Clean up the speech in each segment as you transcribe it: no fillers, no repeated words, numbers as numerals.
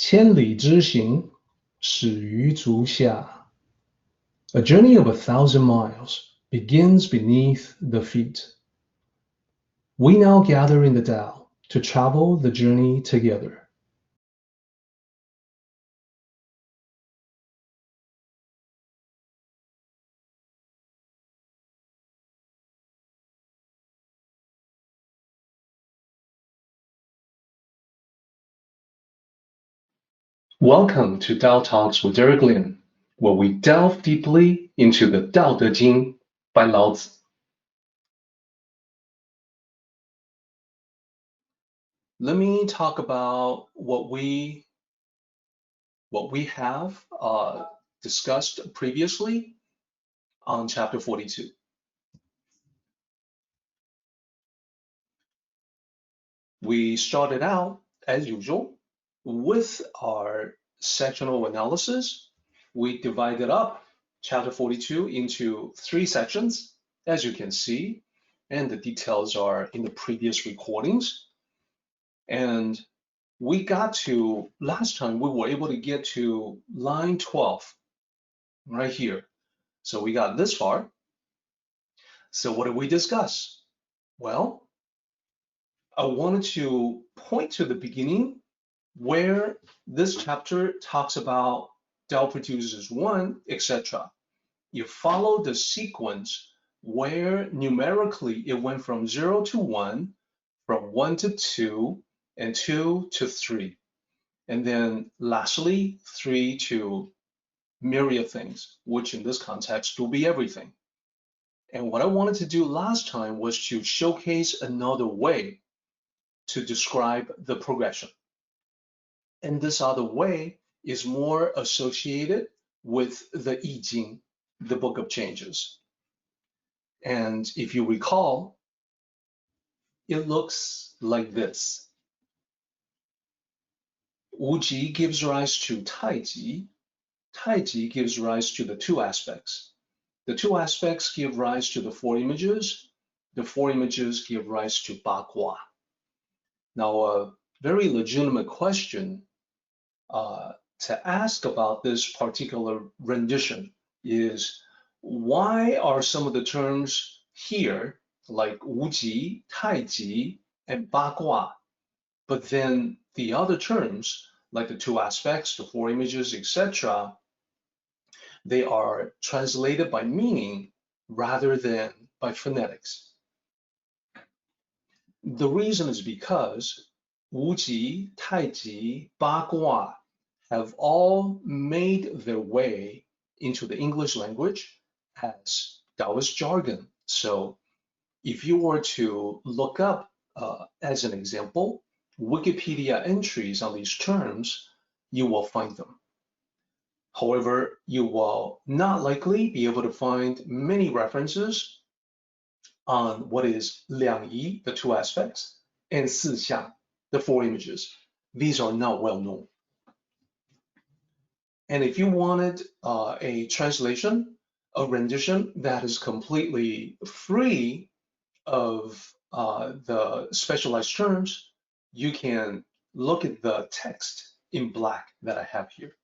千里之行，始于足下。A journey of 1,000 miles begins beneath the feet. We now gather in the Tao to travel the journey together. Welcome to Tao Talks with Derek Lin, where we delve deeply into the Tao Te Ching by Lao Tzu. Let me talk about what we have discussed previously on chapter 42. We started out, as usual, with our sectional analysis. We divided up chapter 42 into 3 sections, as you can see, and the details are in the previous recordings. And we got to, last time we were able to get to line 12, right here. So we got this far. So what did we discuss? Well, I wanted to point to the beginning where this chapter talks about Tao produces one, etc. You follow the sequence where numerically it went from 0 to 1, from 1 to 2, and 2 to 3. And then lastly, 3 to myriad things, which in this context will be everything. And what I wanted to do last time was to showcase another way to describe the progression. And this other way is more associated with the I Ching, the Book of Changes. And if you recall, it looks like this. Wuji gives rise to Taiji. Taiji gives rise to the 2 aspects. The 2 aspects give rise to the 4 images. The 4 images give rise to Bagua. Now, a very legitimate question to ask about this particular rendition is, why are some of the terms here, like Wuji, Taiji, and Bagua, but then the other terms, like the 2 aspects, the 4 images, etc., they are translated by meaning rather than by phonetics? The reason is because Wuji, Taiji, Bagua have all made their way into the English language as Taoist jargon. So if you were to look up, as an example, Wikipedia entries on these terms, you will find them. However, you will not likely be able to find many references on what is Liang Yi, the 2 aspects, and Si Xiang, the 4 images. These are not well known. And if you wanted a translation, a rendition that is completely free of the specialized terms, you can look at the text in black that I have here.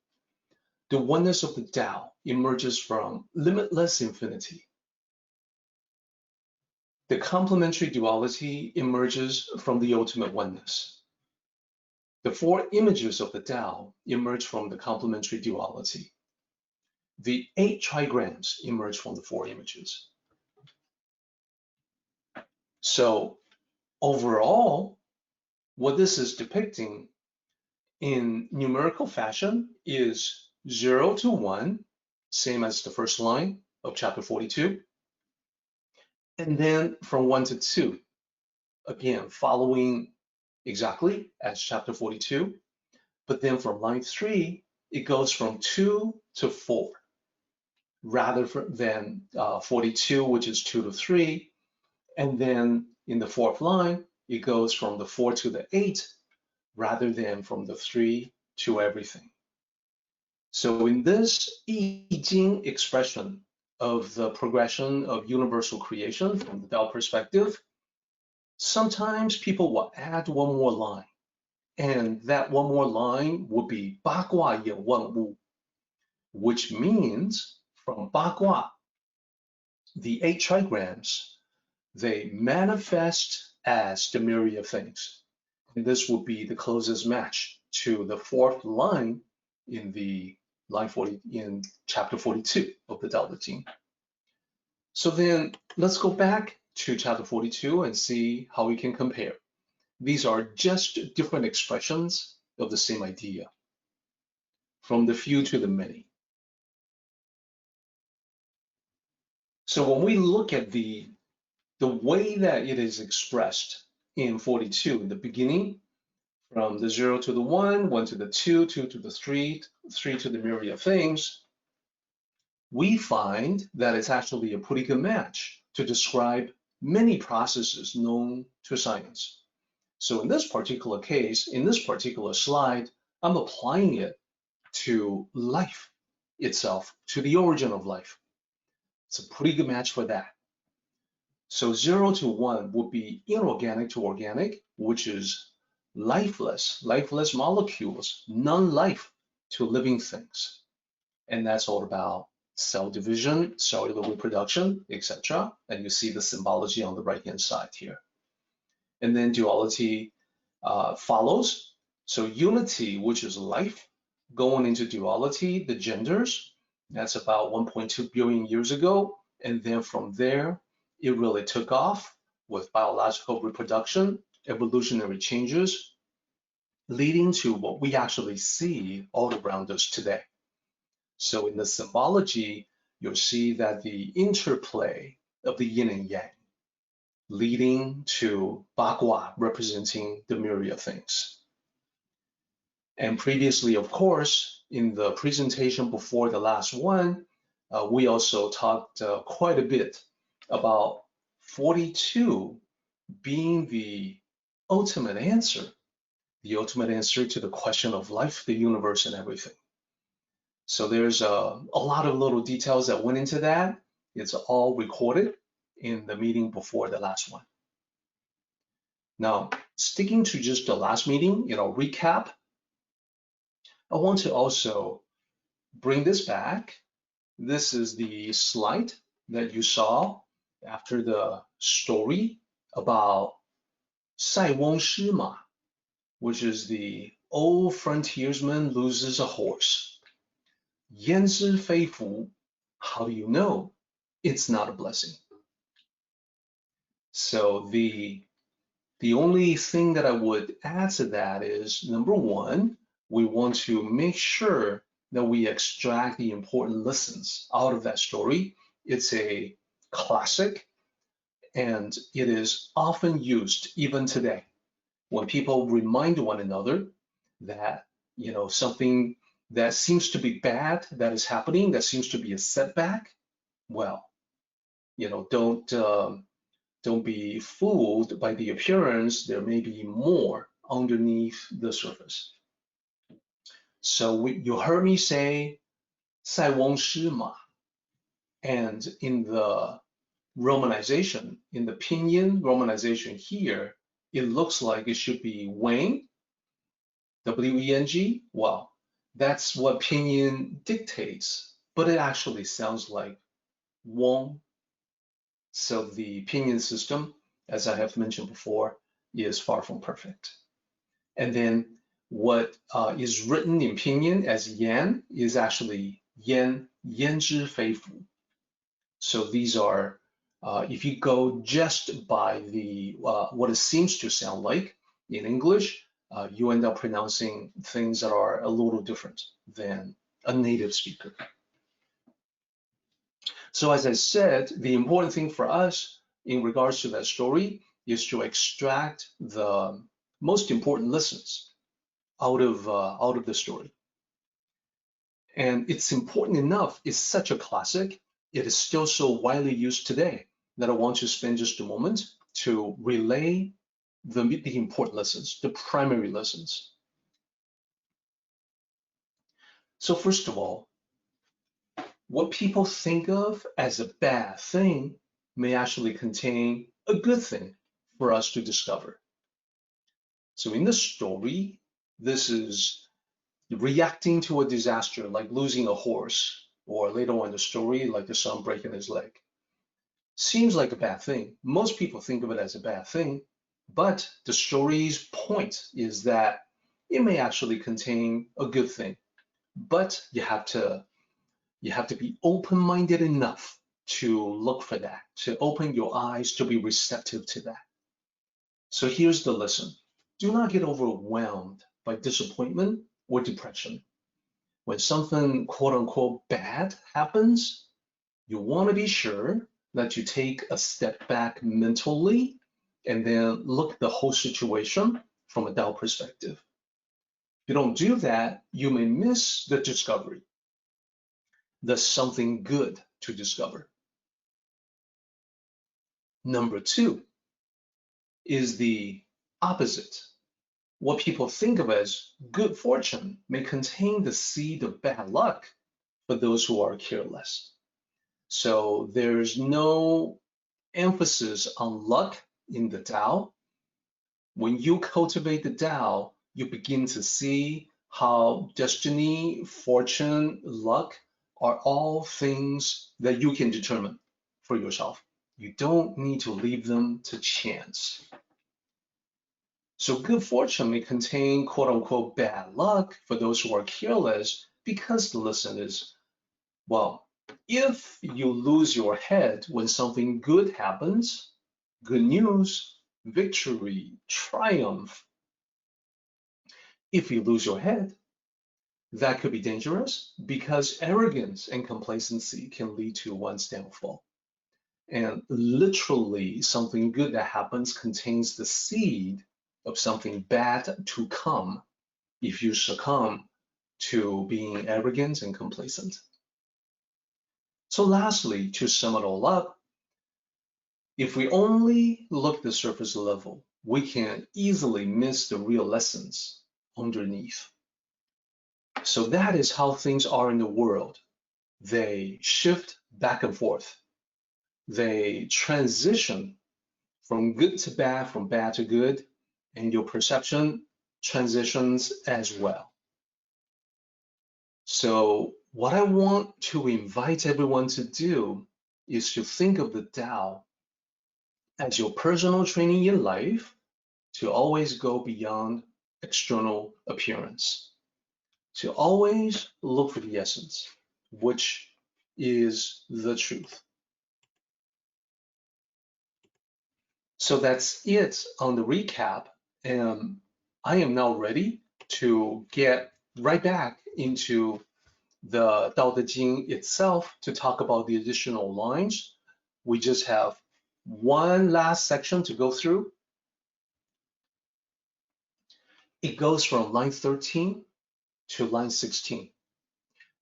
The oneness of the Tao emerges from limitless infinity. The complementary duality emerges from the ultimate oneness. The 4 images of the Tao emerge from the complementary duality. The 8 trigrams emerge from the 4 images. So overall, what this is depicting in numerical fashion is 0 to 1, same as the first line of chapter 42. And then from 1 to 2, again, following exactly as chapter 42. But then from line 3, it goes from 2 to 4, rather than 42, which is 2 to 3. And then in the 4th line, it goes from the 4 to the 8, rather than from the 3 to everything. So in this I Ching expression of the progression of universal creation from the Tao perspective, sometimes people will add one more line. And that one more line would be 八卦演万物, which means from 八卦, the 8 trigrams, they manifest as the myriad things. And this would be the closest match to the 4th line in the line 40 in chapter 42 of the Tao Te Ching. So then let's go back to chapter 42 and see how we can compare. These are just different expressions of the same idea, from the few to the many. So when we look at the way that it is expressed in 42, in the beginning, from the 0 to the 1, 1 to the 2, 2 to the 3, 3 to the myriad of things, we find that it's actually a pretty good match to describe many processes known to science. So in this particular case, in this particular slide, I'm applying it to life itself, to the origin of life. It's a pretty good match for that. So 0 to 1 would be inorganic to organic, which is lifeless molecules, non-life to living things. And that's all about cell division, cellular reproduction, etc. And you see the symbology on the right-hand side here. And then duality follows. So unity, which is life, going into duality, the genders, that's about 1.2 billion years ago. And then from there, it really took off with biological reproduction, evolutionary changes, leading to what we actually see all around us today. So in the symbology, you'll see that the interplay of the yin and yang, leading to Bagua, representing the myriad things. And previously, of course, in the presentation before the last one, we also talked quite a bit about 42 being the ultimate answer to the question of life, the universe, and everything. So there's a lot of little details that went into that. It's all recorded in the meeting before the last one. Now, sticking to just the last meeting, recap, I want to also bring this back. This is the slide that you saw after the story about 塞翁失马, which is the old frontiersman loses a horse. 焉知非福, how do you know it's not a blessing? So the only thing that I would add to that is, number one, we want to make sure that we extract the important lessons out of that story. It's a classic, and it is often used even today when people remind one another that, something that seems to be bad that is happening, that seems to be a setback. Well, don't be fooled by the appearance. There may be more underneath the surface. So you heard me say 塞翁失马, and in the romanization, in the pinyin romanization here, it looks like it should be Weng, W-E-N-G. Well, that's what pinyin dictates, but it actually sounds like Wong. So the pinyin system, as I have mentioned before, is far from perfect. And then what is written in pinyin as yan is actually yan, 焉知非福. So these are, if you go just by the what it seems to sound like in English, you end up pronouncing things that are a little different than a native speaker. So as I said, the important thing for us in regards to that story is to extract the most important lessons out of the story. And it's important enough, it's such a classic, it is still so widely used today that I want to spend just a moment to relay the important lessons, the primary lessons. So first of all, what people think of as a bad thing may actually contain a good thing for us to discover. So in the story, This is reacting to a disaster, like losing a horse, or later on in the story, like the son breaking his leg. Seems like a bad thing. Most people think of it as a bad thing, but the story's point is that it may actually contain a good thing. But you have to be open-minded enough to look for that, to open your eyes to be receptive to that. So here's the lesson. Do not get overwhelmed by disappointment or depression. When something quote unquote bad happens, you want to be sure that you take a step back mentally and then look at the whole situation from a Tao perspective. If you don't do that, you may miss the discovery. There's something good to discover. Number two is the opposite. What people think of as good fortune may contain the seed of bad luck for those who are careless. So there's no emphasis on luck in the Tao. When you cultivate the Tao, you begin to see how destiny, fortune, luck are all things that you can determine for yourself. You don't need to leave them to chance. So good fortune may contain quote unquote bad luck for those who are careless, because the lesson is, well, if you lose your head when something good happens, good news, victory, triumph, if you lose your head, that could be dangerous because arrogance and complacency can lead to one's downfall. And literally, something good that happens contains the seed of something bad to come if you succumb to being arrogant and complacent. So lastly, to sum it all up, if we only look at the surface level, we can easily miss the real lessons underneath. So that is how things are in the world. They shift back and forth. They transition from good to bad, from bad to good, and your perception transitions as well. So what I want to invite everyone to do is to think of the Tao as your personal training in life to always go beyond external appearance, to always look for the essence, which is the truth. So that's it on the recap. And I am now ready to get right back into the Tao Te Ching itself to talk about the additional lines. We just have one last section to go through. It goes from line 13 to line 16.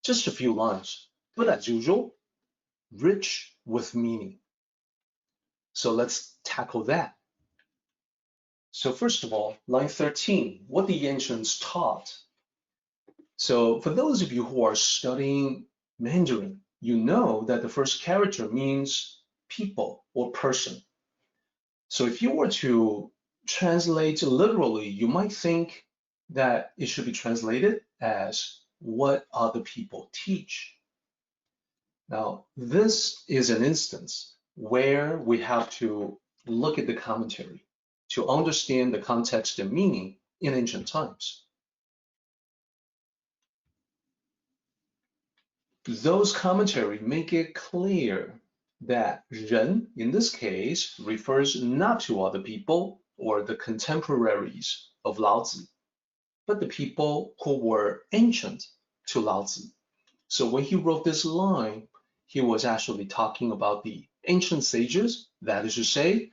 Just a few lines, but as usual, rich with meaning. So let's tackle that. So first of all, line 13, what the ancients taught. So for those of you who are studying Mandarin, you know that the first character means people or person. So if you were to translate literally, you might think that it should be translated as what other people teach. Now, this is an instance where we have to look at the commentary to understand the context and meaning in ancient times. Those commentary make it clear that 人 in this case refers not to other people or the contemporaries of Laozi, but the people who were ancient to Laozi. So when he wrote this line, he was actually talking about the ancient sages, that is to say,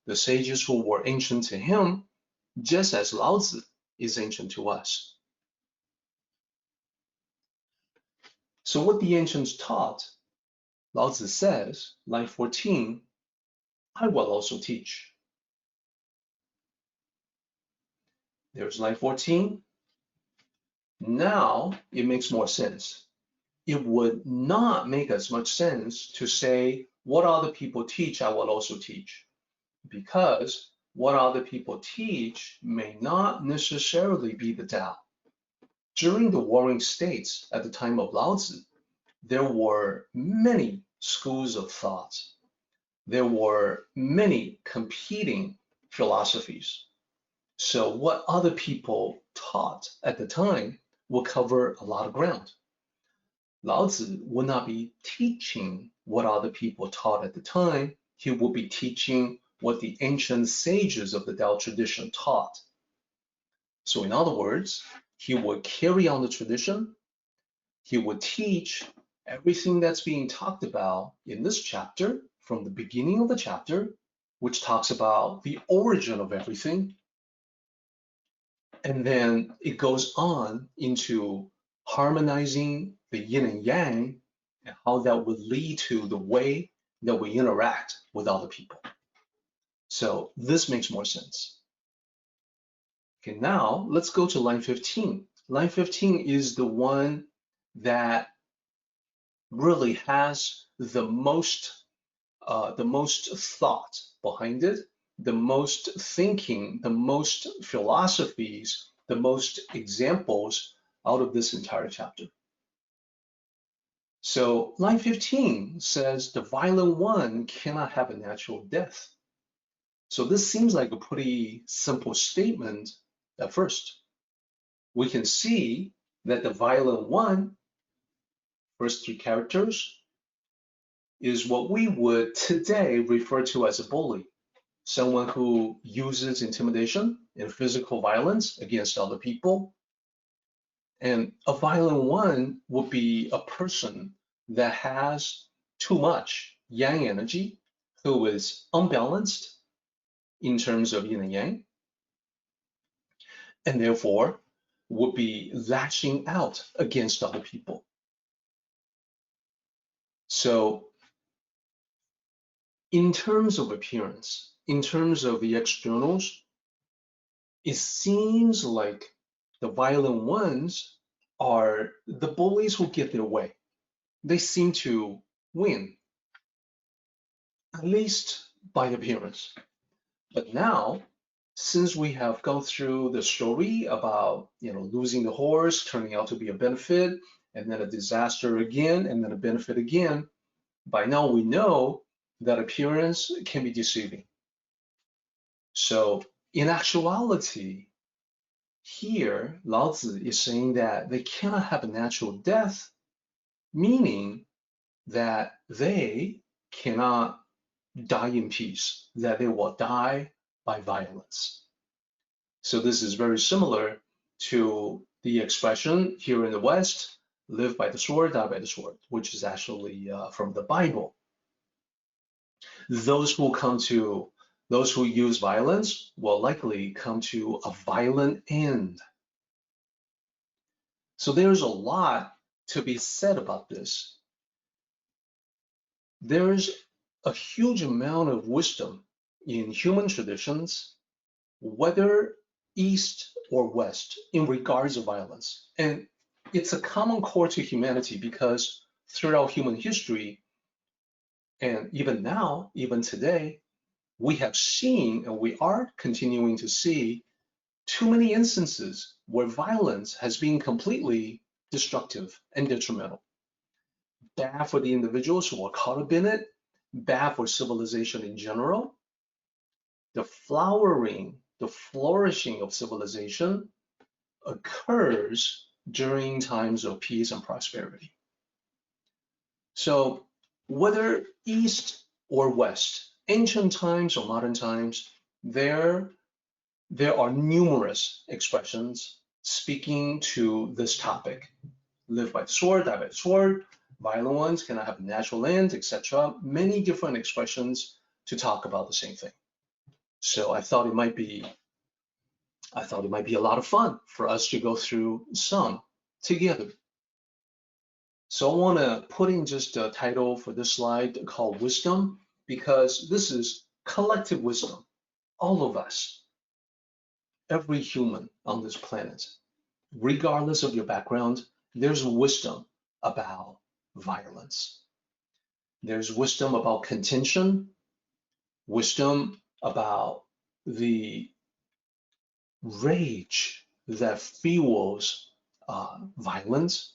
the sages who were ancient to him, just as Laozi is ancient to us. So what the ancients taught, Laozi says, line 14, I will also teach. There's line 14. Now it makes more sense. It would not make as much sense to say, what other people teach, I will also teach. Because what other people teach may not necessarily be the Tao. During the warring states at the time of Lao Tzu, there were many schools of thought. There were many competing philosophies. So what other people taught at the time will cover a lot of ground. Lao Tzu would not be teaching what other people taught at the time. He would be teaching what the ancient sages of the Tao tradition taught. So in other words, he would carry on the tradition. He would teach everything that's being talked about in this chapter from the beginning of the chapter, which talks about the origin of everything. And then it goes on into harmonizing the yin and yang and how that would lead to the way that we interact with other people. So this makes more sense. Okay, now let's go to line 15. Line 15 is the one that really has the most thought behind it, the most thinking, the most philosophies, the most examples out of this entire chapter. So line 15 says the violent one cannot have a natural death. So this seems like a pretty simple statement at first. We can see that the violent one, first three characters, is what we would today refer to as a bully, someone who uses intimidation and physical violence against other people. And a violent one would be a person that has too much yang energy, who is unbalanced in terms of yin and yang, and therefore would be lashing out against other people. So in terms of appearance, in terms of the externals, it seems like the violent ones are the bullies who get their way. They seem to win, at least by appearance. But now, since we have gone through the story about losing the horse, turning out to be a benefit, and then a disaster again, and then a benefit again, by now we know that appearance can be deceiving. So in actuality, here Lao Tzu is saying that they cannot have a natural death, meaning that they cannot die in peace, that they will die by violence. So this is very similar to the expression here in the West, live by the sword, die by the sword, which is actually from the Bible. Those who use violence will likely come to a violent end. So there's a lot to be said about this. There's a huge amount of wisdom in human traditions, whether East or West, in regards to violence. And it's a common core to humanity because throughout human history, and even now, even today, we have seen and we are continuing to see too many instances where violence has been completely destructive and detrimental. Bad for the individuals who are caught up in it, bad for civilization in general. The flourishing of civilization occurs during times of peace and prosperity. So whether East or West, ancient times or modern times, there are numerous expressions speaking to this topic. Live by the sword, die by the sword, violent ones cannot have a natural end, etc. Many different expressions to talk about the same thing. So I thought it might be a lot of fun for us to go through some together. So I want to put in just a title for this slide called Wisdom, because this is collective wisdom. All of us, every human on this planet, regardless of your background, there's wisdom about violence. There's wisdom about contention, wisdom about the rage that fuels violence,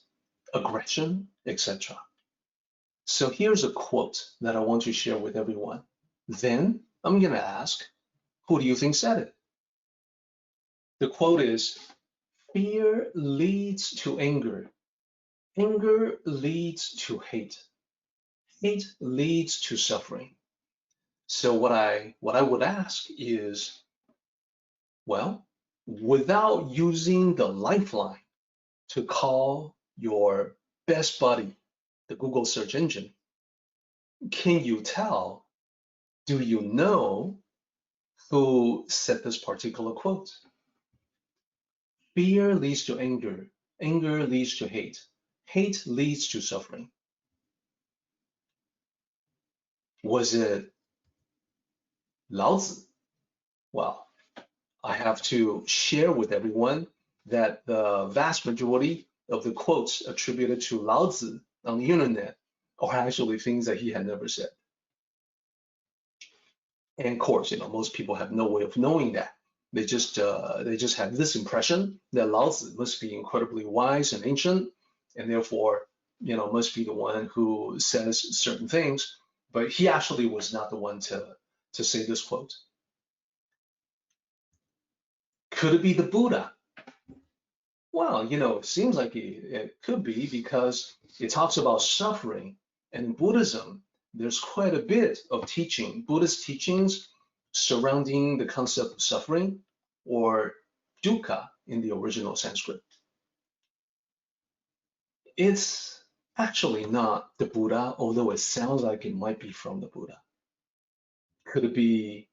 aggression, etc. So here's a quote that I want to share with everyone. Then I'm going to ask, who do you think said it? The quote is, fear leads to anger. Anger leads to hate. Hate leads to suffering. So what I would ask is, well, without using the lifeline to call your best buddy, the Google search engine, can you tell, do you know who said this particular quote? Fear leads to anger. Anger leads to hate. Hate leads to suffering. Was it Lao Tzu? Well, I have to share with everyone that the vast majority of the quotes attributed to Lao Tzu on the internet are actually things that he had never said. And of course, most people have no way of knowing that. They just have this impression that Lao Tzu must be incredibly wise and ancient, and therefore, must be the one who says certain things. But he actually was not the one to say this quote. Could it be the Buddha? Well, it seems like it could be, because it talks about suffering. And in Buddhism, there's quite a bit of teaching, Buddhist teachings surrounding the concept of suffering, or dukkha in the original Sanskrit. It's actually not the Buddha, although it sounds like it might be from the Buddha. Could it be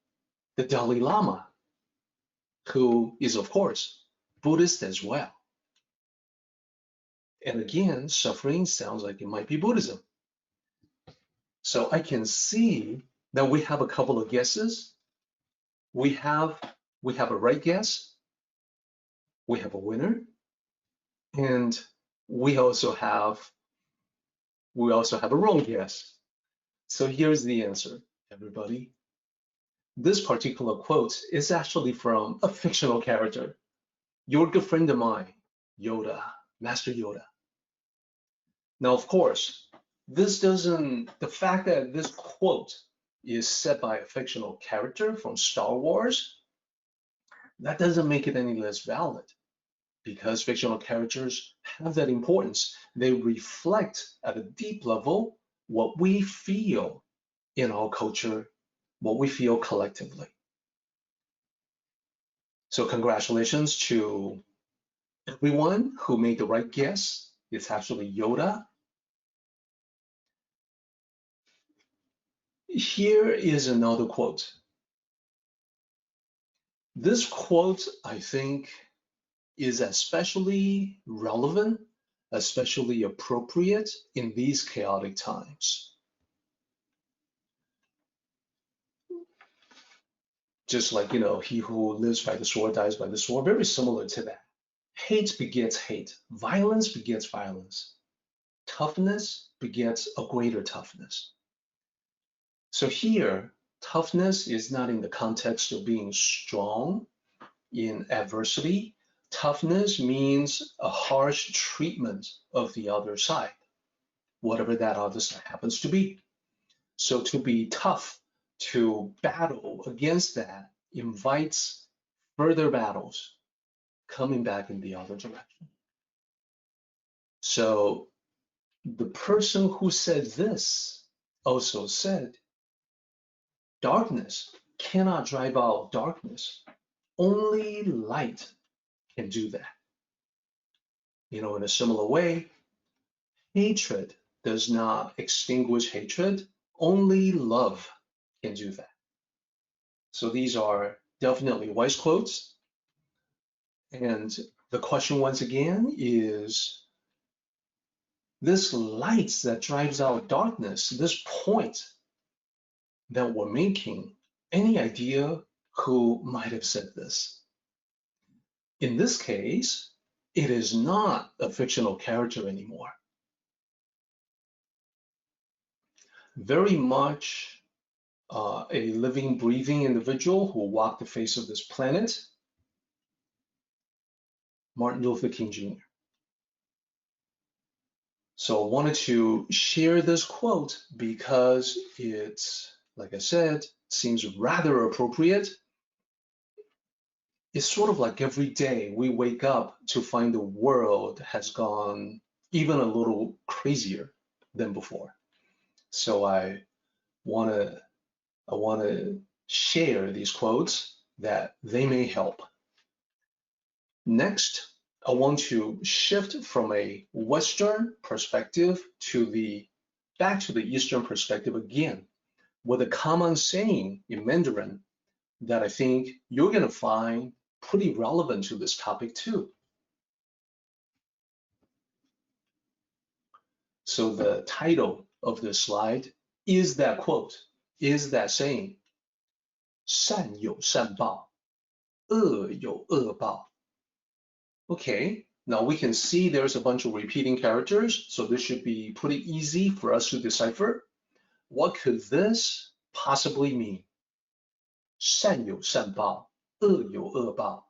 the Dalai Lama, who is, of course, Buddhist as well? And again, suffering sounds like it might be Buddhism. So I can see that we have a couple of guesses. We have a right guess, we have a winner, and we also have a wrong guess. So here's the answer, everybody. This particular quote is actually from a fictional character. You're a good friend of mine, Yoda, Master Yoda. Now, of course, the fact that this quote is said by a fictional character from Star Wars, that doesn't make it any less valid, because fictional characters have that importance. They reflect at a deep level what we feel in our culture, what we feel collectively. So congratulations to everyone who made the right guess. It's actually Yoda. Here is another quote. This quote, I think, is especially relevant, especially appropriate in these chaotic times. Just like, he who lives by the sword dies by the sword, very similar to that. Hate begets hate. Violence begets violence. Toughness begets a greater toughness. So here, toughness is not in the context of being strong in adversity. Toughness means a harsh treatment of the other side, whatever that other side happens to be. So to be tough, to battle against that, invites further battles coming back in the other direction. So the person who said this also said, darkness cannot drive out darkness. Only light can do that. In a similar way, hatred does not extinguish hatred. Only love can do that. So these are definitely wise quotes. And the question once again is, this light that drives out darkness, this point that we're making, any idea who might have said this? In this case, it is not a fictional character anymore. Very much a living, breathing individual who walked the face of this planet, Martin Luther King Jr. So I wanted to share this quote because it's, like I said, seems rather appropriate. It's sort of like every day we wake up to find the world has gone even a little crazier than before. So I want to share these quotes that they may help. Next, I want to shift from a Western perspective back to the Eastern perspective again, with a common saying in Mandarin that I think you're going to find pretty relevant to this topic too. So the title of this slide is that quote, is that saying, 善有善报, 恶有恶报. Okay, now we can see there's a bunch of repeating characters, so this should be pretty easy for us to decipher. What could this possibly mean? 善有善报, 恶有恶报.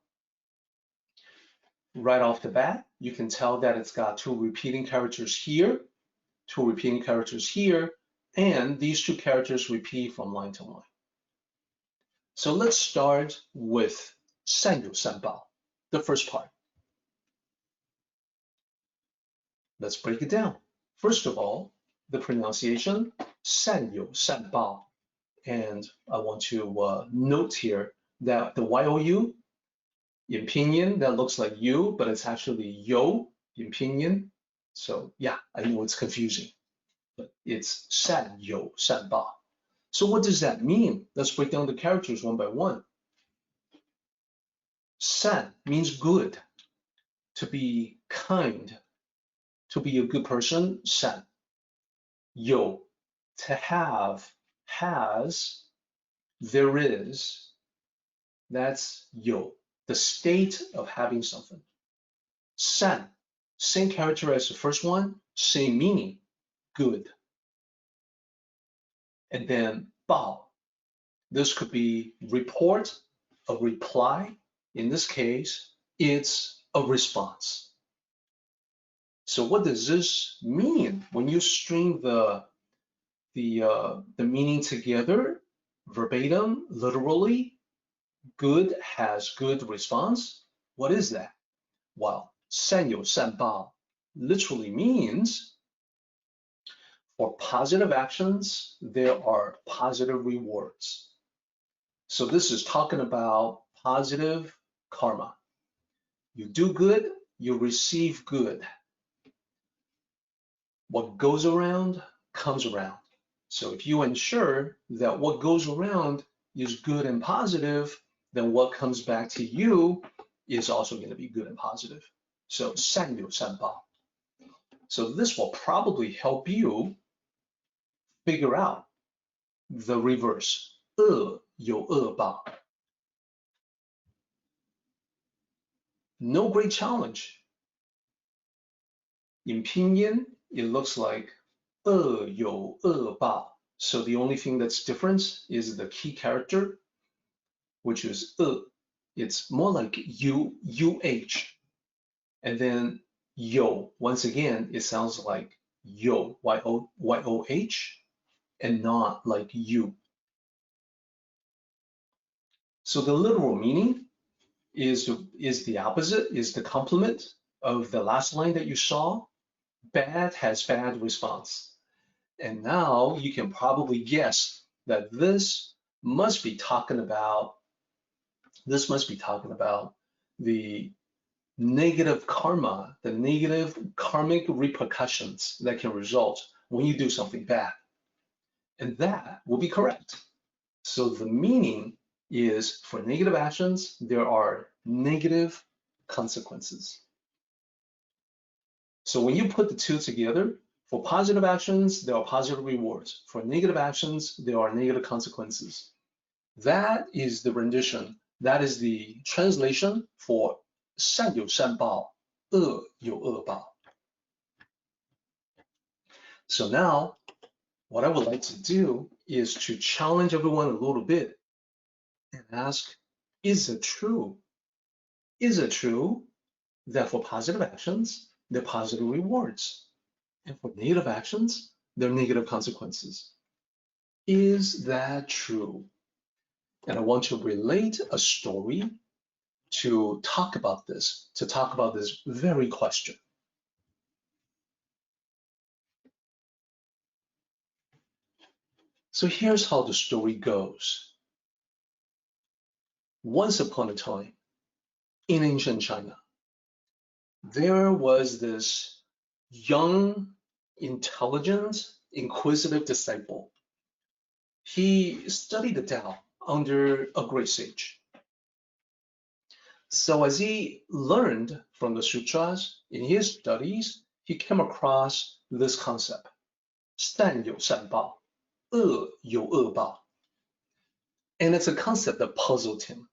Right off the bat, you can tell that it's got two repeating characters here, and these two characters repeat from line to line. So let's start with 善有善报, the first part. Let's break it down. First of all, the pronunciation, 善有善报. And I want to note here that the YOU in pinyin, that looks like you, but it's actually yo in pinyin. So yeah, I know it's confusing, but it's 善有善报. So what does that mean? Let's break down the characters one by one. 善 means good, to be kind, to be a good person, 善. 有, to have, has, there is, that's 有, the state of having something. 善, same character as the first one, same meaning, good. And then 报, this could be report, a reply. In this case, it's a response. So what does this mean when you string the meaning together, verbatim, literally? Good has good response. What is that? Well, 善有善报 literally means for positive actions, there are positive rewards. So this is talking about positive karma. You do good, you receive good. What goes around comes around. So if you ensure that what goes around is good and positive, then what comes back to you is also going to be good and positive. So 善有善报. So this will probably help you figure out the reverse. 恶有恶报. No great challenge. In pinyin, it looks like 恶有恶报. So the only thing that's different is the key character, which is 恶. It's more like UH. And then 有, once again, it sounds like yo, Y-O-H, and not like you. So the literal meaning is the opposite, is the complement of the last line that you saw. Bad has bad response. And now you can probably guess that this must be talking about the negative karma, the negative karmic repercussions that can result when you do something bad. And that will be correct. So the meaning is for negative actions, there are negative consequences. So when you put the two together, for positive actions, there are positive rewards. For negative actions, there are negative consequences. That is the rendition. That is the translation for 善有善报, 恶有恶报. So now, what I would like to do is to challenge everyone a little bit and ask, is it true? Is it true that for positive actions, there are positive rewards? And for negative actions, there are negative consequences. Is that true? And I want to relate a story to talk about this very question. So here's how the story goes. Once upon a time, in ancient China, there was this young, intelligent, inquisitive disciple. He studied the Tao under a great sage. So as he learned from the sutras in his studies, he came across this concept, 善有善报,恶有恶报. And it's a concept that puzzled him.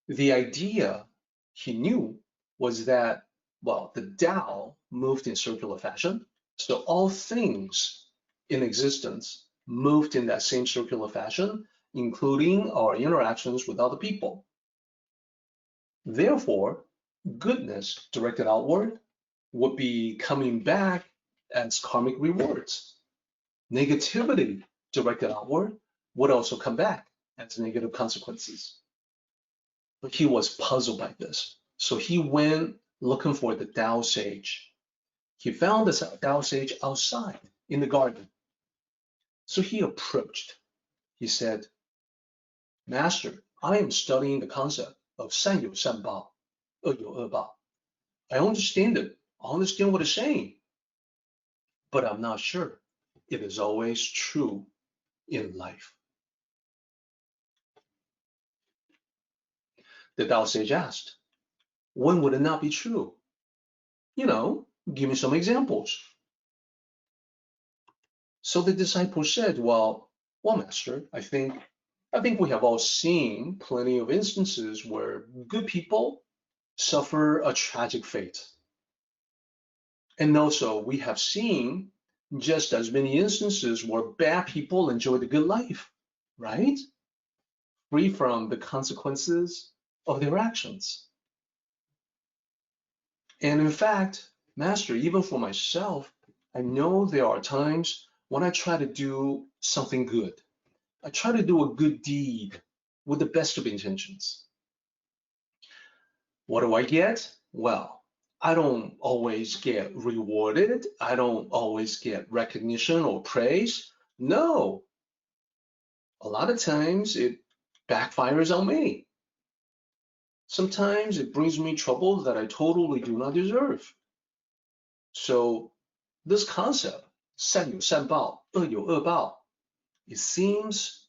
The idea he knew was that, well, the Tao moved in circular fashion. So all things in existence moved in that same circular fashion, including our interactions with other people. Therefore, goodness directed outward would be coming back as karmic rewards. Negativity directed outward would also come back as negative consequences. But he was puzzled by this. So he went looking for the Tao sage. He found the Tao sage outside in the garden. So he approached. He said, Master, I am studying the concept of 善有善报,恶有恶报. I understand it. I understand what it's saying. But I'm not sure it is always true in life. The Tao sage asked, when would it not be true? Give me some examples. So the disciple said, well, Master, I think we have all seen plenty of instances where good people suffer a tragic fate. And also we have seen just as many instances where bad people enjoy the good life, right? Free from the consequences of their actions. And in fact, Master, even for myself, I know there are times when I try to do something good. I try to do a good deed with the best of intentions. What do I get? Well, I don't always get rewarded. I don't always get recognition or praise. No. A lot of times it backfires on me. Sometimes it brings me trouble that I totally do not deserve. So this concept, 善有善报,恶有恶报, it seems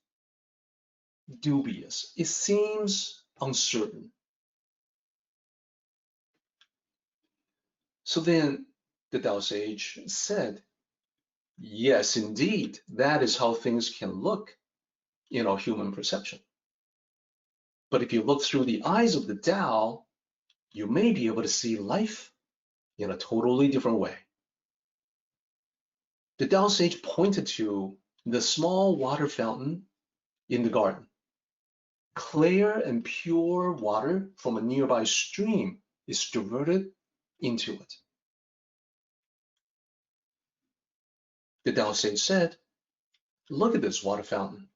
dubious. It seems uncertain. So then the Tao sage said, yes, indeed, that is how things can look in our human perception. But if you look through the eyes of the Tao, you may be able to see life in a totally different way. The Tao sage pointed to the small water fountain in the garden. Clear and pure water from a nearby stream is diverted into it. The Tao sage said, look at this water fountain.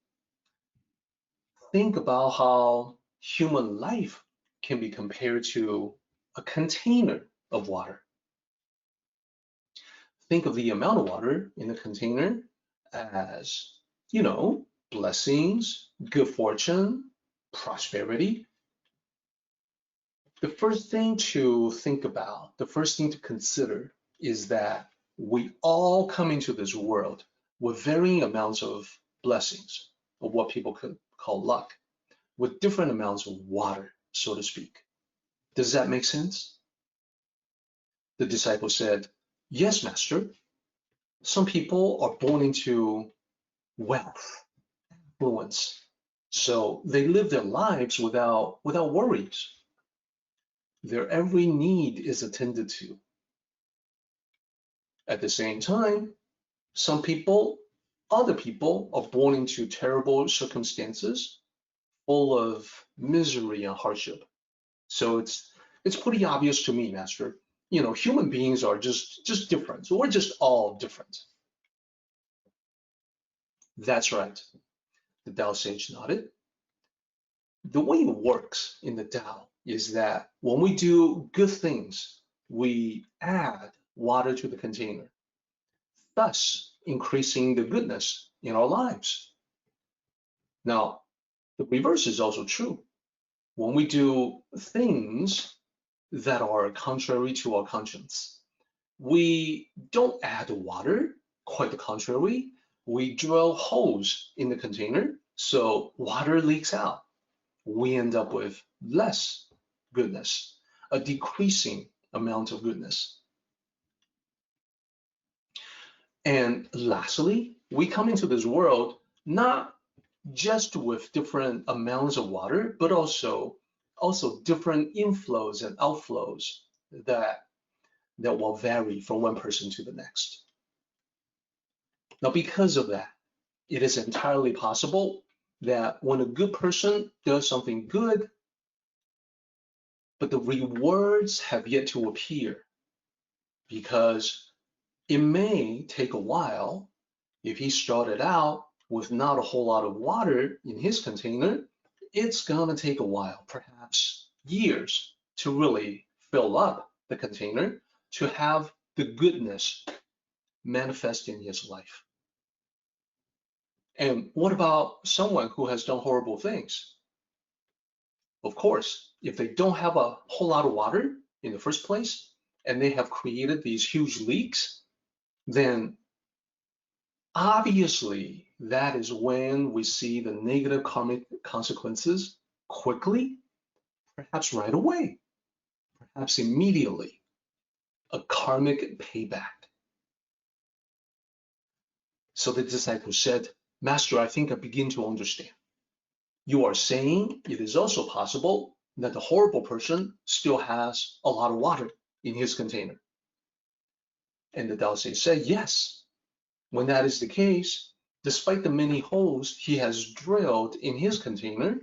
Think about how human life can be compared to a container of water. Think of the amount of water in the container as, blessings, good fortune, prosperity. The first thing to think about, the first thing to consider is that we all come into this world with varying amounts of blessings, or what people could call luck, with different amounts of water, so to speak. Does that make sense? The disciple said, yes, Master. Some people are born into wealth, affluence, so they live their lives without worries. Their every need is attended to. At the same time, some people other people are born into terrible circumstances, full of misery and hardship. So it's pretty obvious to me, Master. You know, human beings are just different. So we're just all different. That's right. The Tao sage nodded. The way it works in the Tao is that when we do good things, we add water to the container, thus increasing the goodness in our lives. Now, the reverse is also true. When we do things that are contrary to our conscience, we don't add water, quite the contrary. We drill holes in the container, so water leaks out. We end up with less goodness, a decreasing amount of goodness. And lastly, we come into this world not just with different amounts of water, but also different inflows and outflows that will vary from one person to the next. Now, because of that, it is entirely possible that when a good person does something good, but the rewards have yet to appear, because it may take a while. If he started out with not a whole lot of water in his container, it's gonna take a while, perhaps years, to really fill up the container, to have the goodness manifest in his life. And what about someone who has done horrible things? Of course, if they don't have a whole lot of water in the first place, and they have created these huge leaks, then obviously that is when we see the negative karmic consequences quickly, perhaps right away, perhaps immediately, a karmic payback. So the disciple said, Master, I think I begin to understand. You are saying it is also possible that the horrible person still has a lot of water in his container. And the Tao Te said, yes. When that is the case, despite the many holes he has drilled in his container,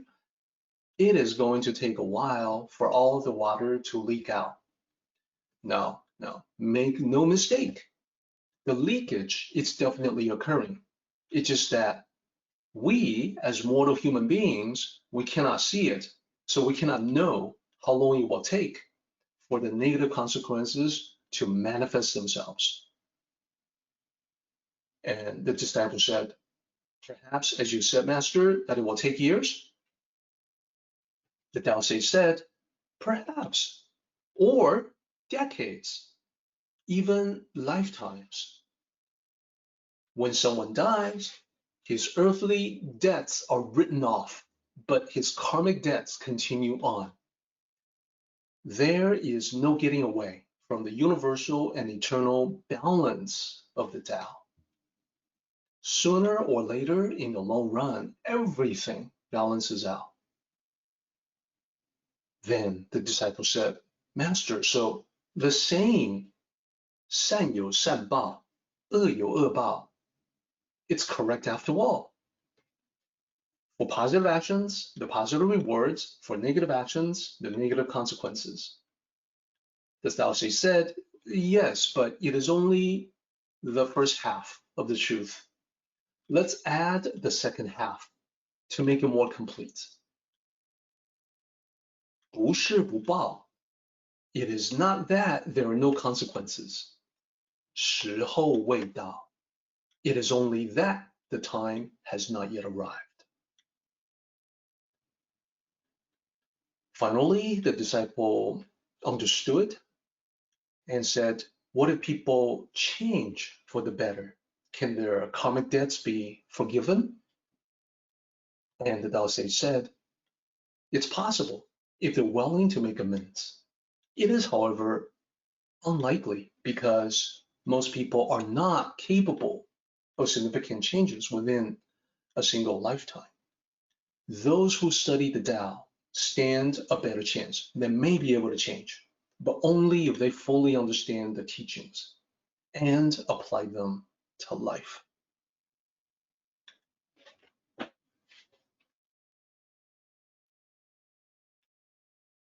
it is going to take a while for all the water to leak out. No, make no mistake. The leakage is definitely occurring. It's just that we, as mortal human beings, we cannot see it, so we cannot know how long it will take for the negative consequences to manifest themselves. And the disciple said, perhaps, as you said, Master, that it will take years. The Tao Te said, perhaps, or decades, even lifetimes. When someone dies, his earthly debts are written off, but his karmic debts continue on. There is no getting away from the universal and eternal balance of the Tao. Sooner or later, in the long run, everything balances out. Then the disciple said, Master, so the saying, 善有善报,恶有恶报, it's correct after all. For positive actions, the positive rewards. For negative actions, the negative consequences. The Tao Te said, yes, but it is only the first half of the truth. Let's add the second half to make it more complete. 不是不报, it is not that there are no consequences. 时候未到, it is only that the time has not yet arrived. Finally, the disciple understood and said, what if people change for the better? Can their karmic debts be forgiven? And the Tao Te said, it's possible if they're willing to make amends. It is, however, unlikely because most people are not capable of significant changes within a single lifetime. Those who study the Tao stand a better chance. They may be able to change, but only if they fully understand the teachings and apply them to life.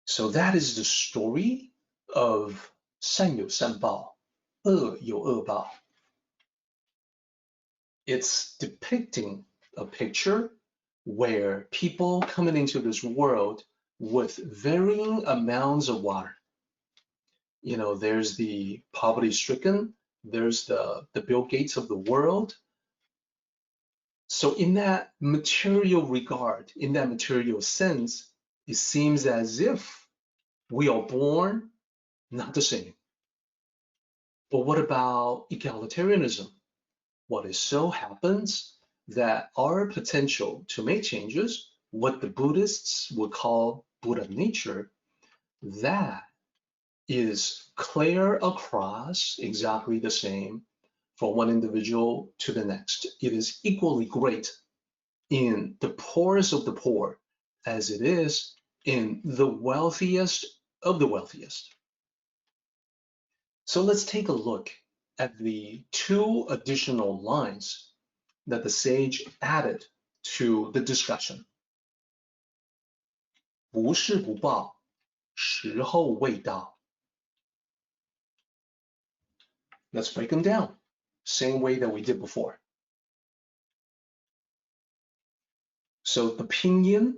So that is the story of 善有善报,恶有恶报. It's depicting a picture where people coming into this world with varying amounts of water. You know, there's the poverty-stricken, there's the Bill Gates of the world. So in that material regard, in that material sense, it seems as if we are born not the same. But what about egalitarianism? What it so happens that our potential to make changes, what the Buddhists would call Buddha nature, that is clear across exactly the same from one individual to the next. It is equally great in the poorest of the poor as it is in the wealthiest of the wealthiest. So let's take a look at the two additional lines that the sage added to the discussion. 不是不报,时候未到. Let's break them down, same way that we did before. So the pinyin,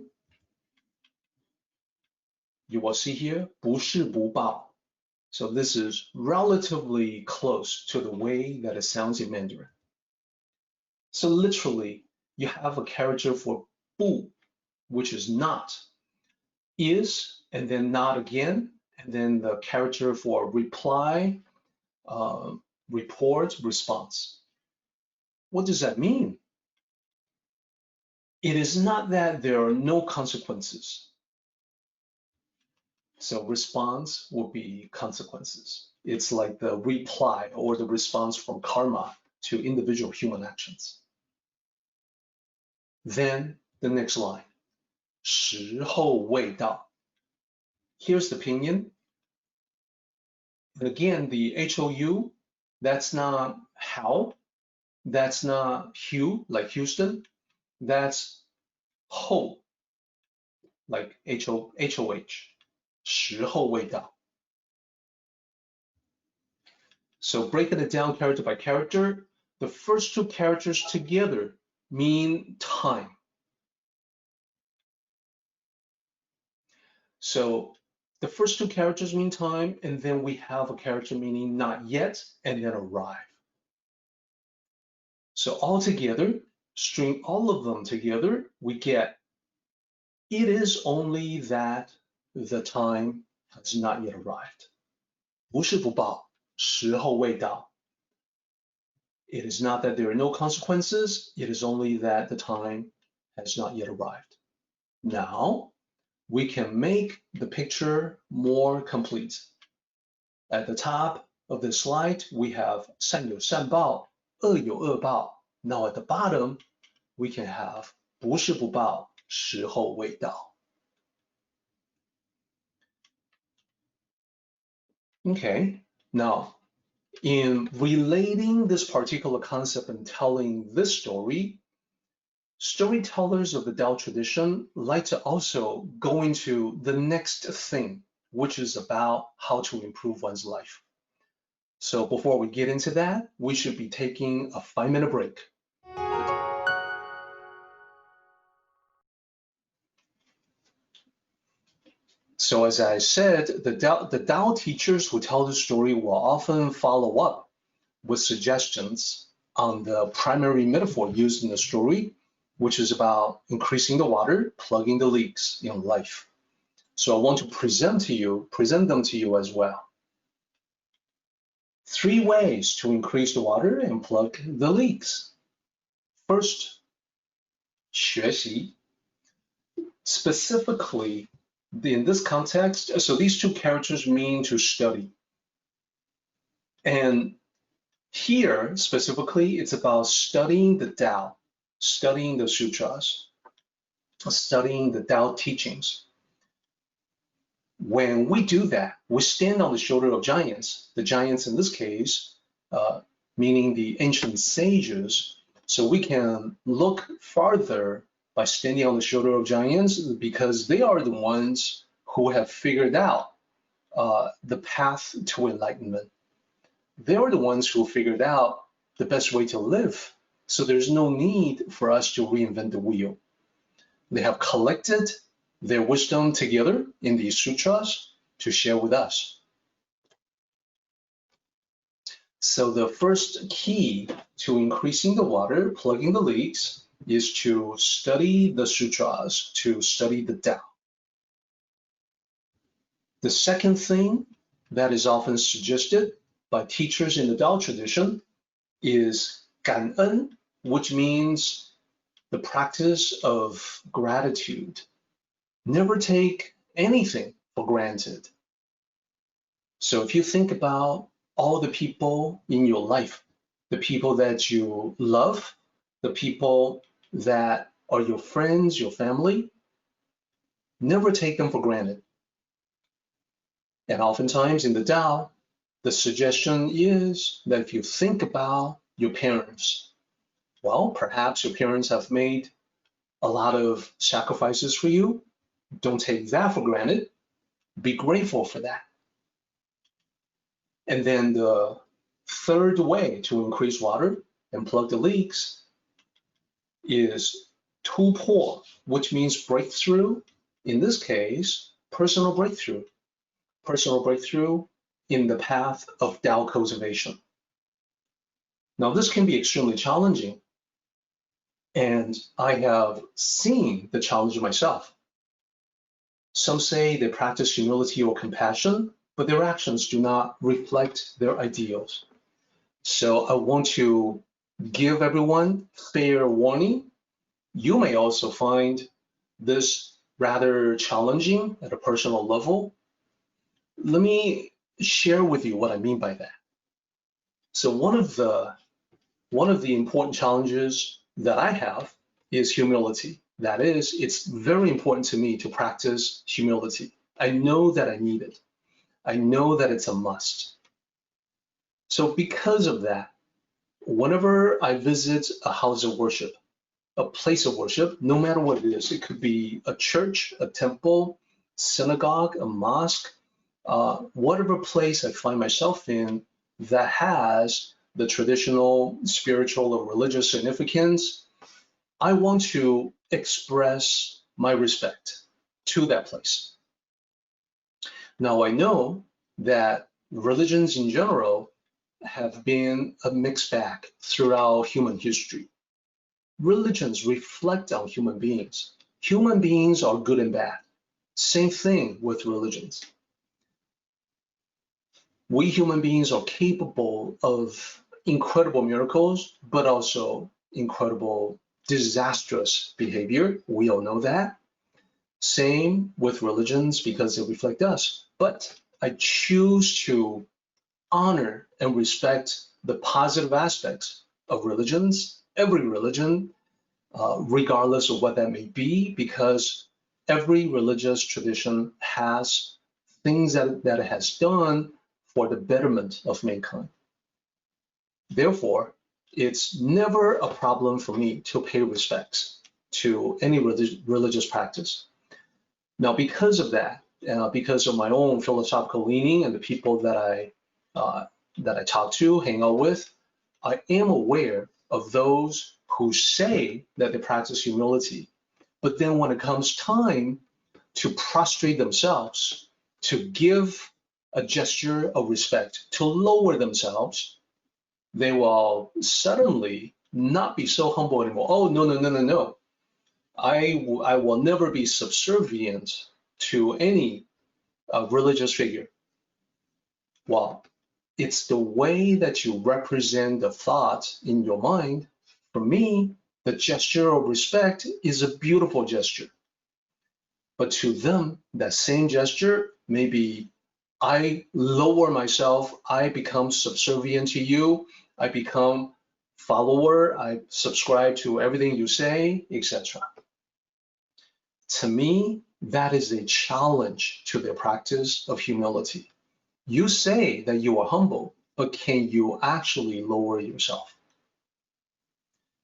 you will see here, 不是不报. So this is relatively close to the way that it sounds in Mandarin. So literally, you have a character for 不, which is not, is, and then not again, and then the character for reply, report, response. What does that mean? It is not that there are no consequences. So response will be consequences. It's like the reply or the response from karma to individual human actions. Then the next line, 时候未到. Here's the pinyin. And again, the HOU, that's not how, that's not Hugh, like Houston, that's ho, like HOH, 时候未到. So breaking it down character by character, the first two characters together mean time. So the first two characters mean time, and then we have a character meaning not yet, and then arrive. So all together, string all of them together, we get, it is only that the time has not yet arrived. 不是不报,时候未到. It is not that there are no consequences, it is only that the time has not yet arrived. Now, we can make the picture more complete. At the top of the slide, we have 善有善报,恶有恶报. Now at the bottom, we can have 不是不报,时候未到. Okay, now in relating this particular concept and telling this story, storytellers of the Tao tradition like to also go into the next thing, which is about how to improve one's life. So before we get into that, we should be taking a 5-minute break. So as I said, the Tao teachers who tell the story will often follow up with suggestions on the primary metaphor used in the story, which is about increasing the water, plugging the leaks in life. So I want to present them to you as well. 3 ways to increase the water and plug the leaks. First, 学习. Specifically, in this context, so these two characters mean to study. And here, specifically, it's about studying the Tao, studying the sutras, studying the Tao teachings. When we do that, we stand on the shoulder of giants, the giants in this case, meaning the ancient sages, so we can look farther by standing on the shoulder of giants because they are the ones who have figured out the path to enlightenment. They're the ones who figured out the best way to live. So there's no need for us to reinvent the wheel. They have collected their wisdom together in these sutras to share with us. So the first key to increasing the water, plugging the leaks, is to study the sutras, to study the Tao. The second thing that is often suggested by teachers in the Tao tradition is 感恩, which means the practice of gratitude. Never take anything for granted. So if you think about all the people in your life, the people that you love, the people that are your friends, your family, never take them for granted. And oftentimes in the Tao, the suggestion is that if you think about your parents, well, perhaps your parents have made a lot of sacrifices for you. Don't take that for granted. Be grateful for that. And then the third way to increase water and plug the leaks is 突破, which means breakthrough. In this case, personal breakthrough. Personal breakthrough in the path of Tao cultivation. Now, this can be extremely challenging, and I have seen the challenge myself. Some say they practice humility or compassion, but their actions do not reflect their ideals. So I want to give everyone fair warning. You may also find this rather challenging at a personal level. Let me share with you what I mean by that. So one of the important challenges that I have is humility. That is, it's very important to me to practice humility. I know that I need it. I know that it's a must. So because of that, whenever I visit a house of worship, a place of worship, no matter what it is, it could be a church, a temple, synagogue, a mosque, whatever place I find myself in that has the traditional spiritual or religious significance, I want to express my respect to that place. Now, I know that religions in general have been a mixed bag throughout human history. Religions reflect on human beings. Human beings are good and bad. Same thing with religions. We human beings are capable of incredible miracles, but also incredible disastrous behavior. We all know that. Same with religions because they reflect us. But I choose to honor and respect the positive aspects of religions, every religion, regardless of what that may be, because every religious tradition has things that it has done for the betterment of mankind. Therefore, it's never a problem for me to pay respects to any religious practice. Now, because of that, because of my own philosophical leaning and the people that I talk to, hang out with, I am aware of those who say that they practice humility, but then when it comes time to prostrate themselves, to give a gesture of respect, to lower themselves, they will suddenly not be so humble anymore. Oh, no. I will never be subservient to any religious figure. Well, it's the way that you represent the thought in your mind. For me, the gesture of respect is a beautiful gesture. But to them, that same gesture, maybe I lower myself, I become subservient to you, I become follower, I subscribe to everything you say, etc. To me, that is a challenge to the practice of humility. You say that you are humble, but can you actually lower yourself?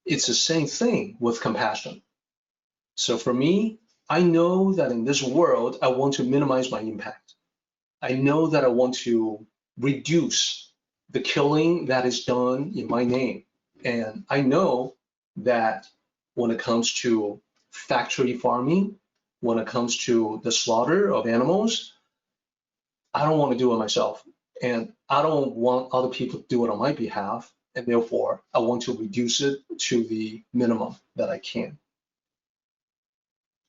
It's the same thing with compassion. So for me, I know that in this world, I want to minimize my impact. I know that I want to reduce the killing that is done in my name. And I know that when it comes to factory farming, when it comes to the slaughter of animals, I don't want to do it myself. And I don't want other people to do it on my behalf. And therefore, I want to reduce it to the minimum that I can.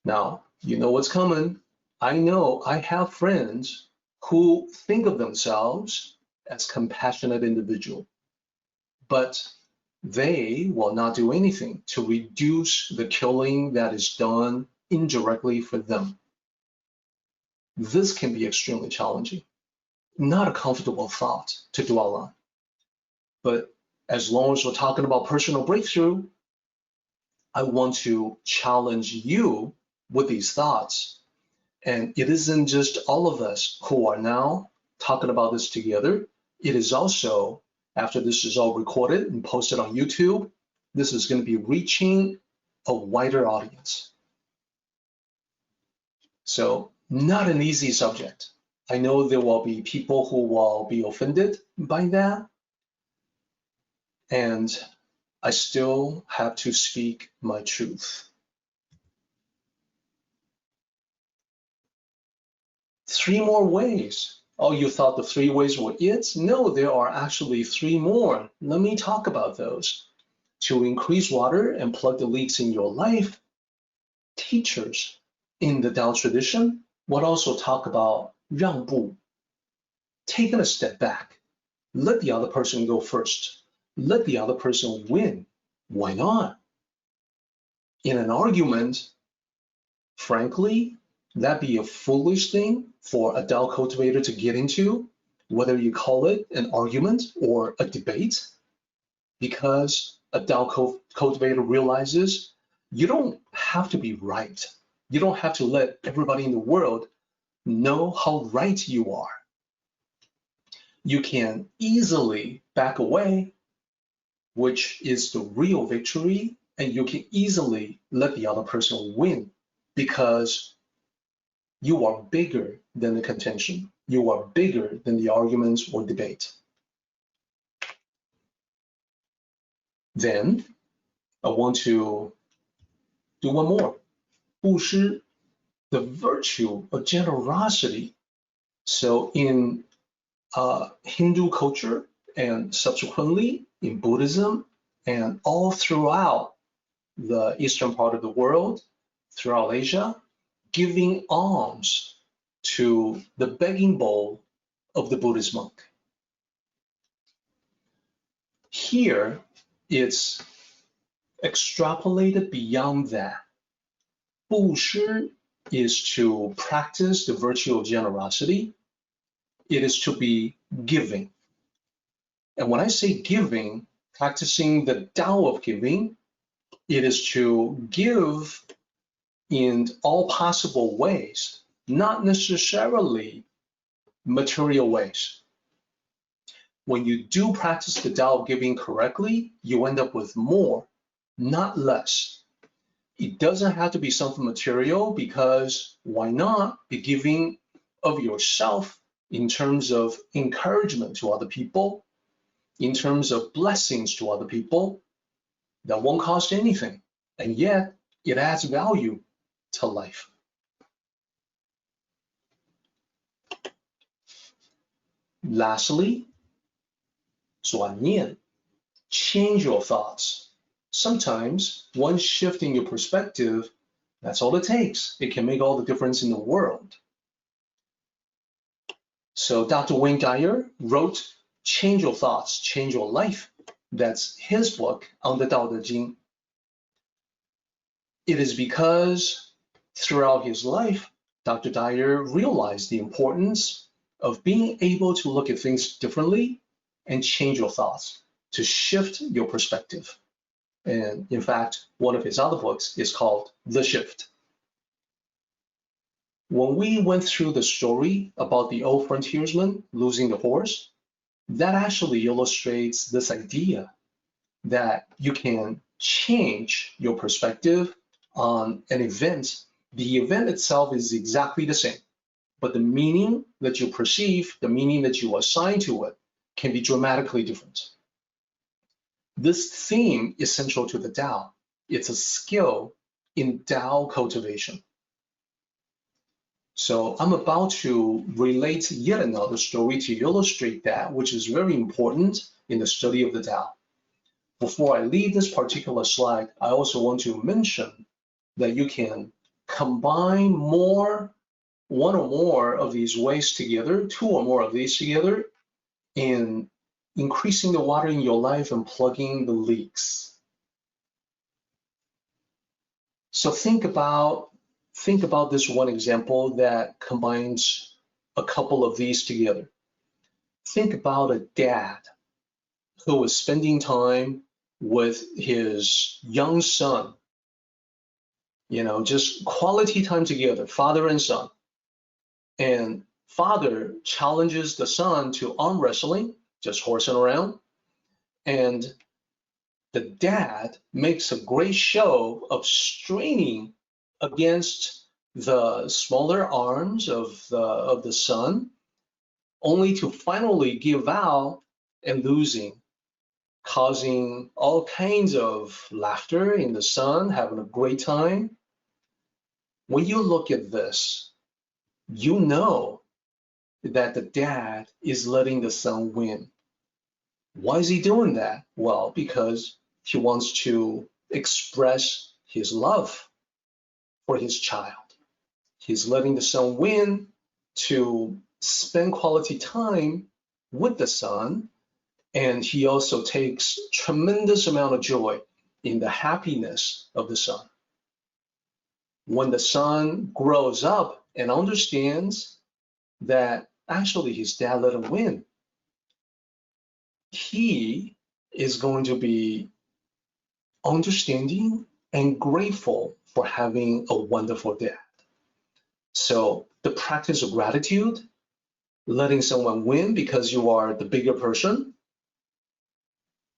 Now, you know what's coming. I know I have friends who think of themselves as compassionate individual, but they will not do anything to reduce the killing that is done indirectly for them. This can be extremely challenging, not a comfortable thought to dwell on. But as long as we're talking about personal breakthrough, I want to challenge you with these thoughts. And it isn't just all of us who are now talking about this together. It is also, after this is all recorded and posted on YouTube, this is going to be reaching a wider audience. So, not an easy subject. I know there will be people who will be offended by that. And I still have to speak my truth. 3 more ways. Oh, you thought the 3 ways were it? No, there are actually 3 more. Let me talk about those. To increase water and plug the leaks in your life, teachers in the Tao tradition would also talk about 让步, taking a step back. Let the other person go first. Let the other person win. Why not? In an argument, frankly, that'd be a foolish thing for a Tao cultivator to get into, whether you call it an argument or a debate, because a Tao cultivator realizes you don't have to be right. You don't have to let everybody in the world know how right you are. You can easily back away, which is the real victory, and you can easily let the other person win because you are bigger than the contention. You are bigger than the arguments or debate. Then I want to do one more. 布施, the virtue of generosity. So in Hindu culture and subsequently in Buddhism and all throughout the eastern part of the world, throughout Asia, giving alms to the begging bowl of the Buddhist monk. Here, it's extrapolated beyond that. 布施 is to practice the virtue of generosity. It is to be giving. And when I say giving, practicing the Tao of giving, it is to give in all possible ways, not necessarily material ways. When you do practice the Tao of giving correctly, you end up with more, not less. It doesn't have to be something material because why not be giving of yourself in terms of encouragement to other people, in terms of blessings to other people that won't cost anything, and yet it adds value to life. Lastly, 转念, change your thoughts. Sometimes one shift in your perspective, that's all it takes. It can make all the difference in the world. So Dr. Wayne Dyer wrote Change Your Thoughts, Change Your Life. That's his book on the Tao Te Ching. It is because throughout his life, Dr. Dyer realized the importance of being able to look at things differently and change your thoughts, to shift your perspective. And in fact, one of his other books is called The Shift. When we went through the story about the old frontiersman losing the horse, that actually illustrates this idea that you can change your perspective on an event The event itself is exactly the same, but the meaning that you perceive, the meaning that you assign to it, can be dramatically different. This theme is central to the Tao. It's a skill in Tao cultivation. So I'm about to relate yet another story to illustrate that, which is very important in the study of the Tao. Before I leave this particular slide, I also want to mention that you can combine one or more of these ways together, two or more of these together, in increasing the water in your life and plugging the leaks. So think about this one example that combines a couple of these together. Think about a dad who was spending time with his young son, just quality time together, father and son. And father challenges the son to arm wrestling, just horsing around. And the dad makes a great show of straining against the smaller arms of the son, only to finally give out and losing, causing all kinds of laughter in the son, having a great time. When you look at this, you know that the dad is letting the son win. Why is he doing that? Well, because he wants to express his love for his child. He's letting the son win to spend quality time with the son, and he also takes tremendous amount of joy in the happiness of the son. When the son grows up and understands that actually his dad let him win, he is going to be understanding and grateful for having a wonderful dad. So the practice of gratitude, letting someone win because you are the bigger person,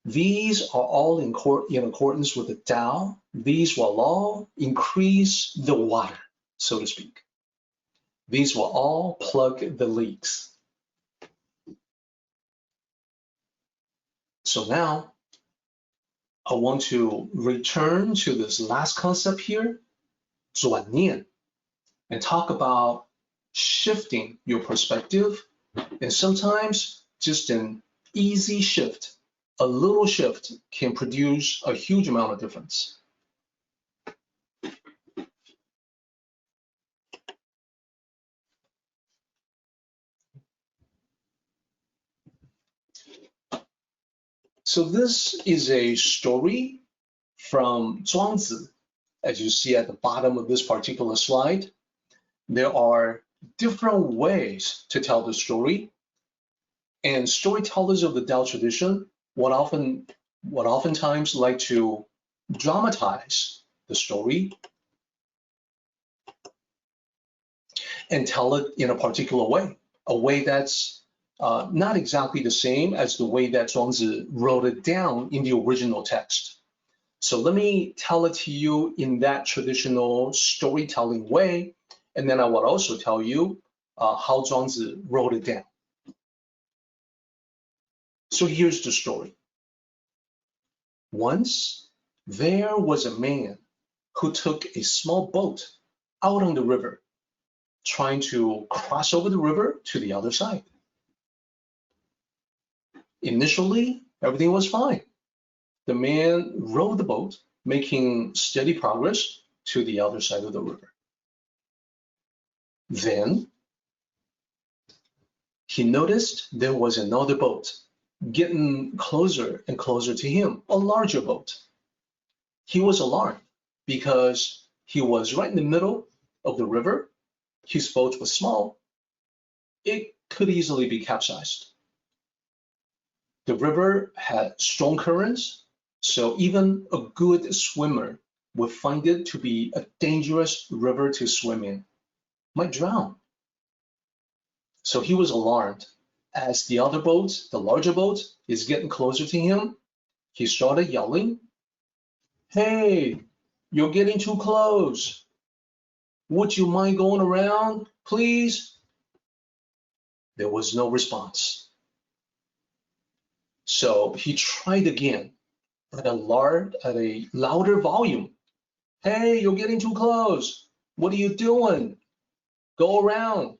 these are all in accordance with the Tao. These will all increase the water, so to speak. These will all plug the leaks. So now I want to return to this last concept here, 转念, and talk about shifting your perspective. And sometimes just an easy shift, a little shift, can produce a huge amount of difference. So this is a story from Zhuangzi. As you see at the bottom of this particular slide, there are different ways to tell the story, and storytellers of the Tao tradition would oftentimes like to dramatize the story and tell it in a particular way, a way that's not exactly the same as the way that Zhuangzi wrote it down in the original text. So let me tell it to you in that traditional storytelling way, and then I will also tell you how Zhuangzi wrote it down. So here's the story. Once, there was a man who took a small boat out on the river, trying to cross over the river to the other side. Initially, everything was fine. The man rowed the boat, making steady progress to the other side of the river. Then, he noticed there was another boat getting closer and closer to him, a larger boat. He was alarmed because he was right in the middle of the river. His boat was small. It could easily be capsized. The river had strong currents, so even a good swimmer would find it to be a dangerous river to swim in, might drown. So he was alarmed. As the other boat, the larger boat, is getting closer to him, he started yelling, "Hey, you're getting too close." Would you mind going around, please? There was no response. So he tried again at a louder volume. Hey, you're getting too close. What are you doing? Go around.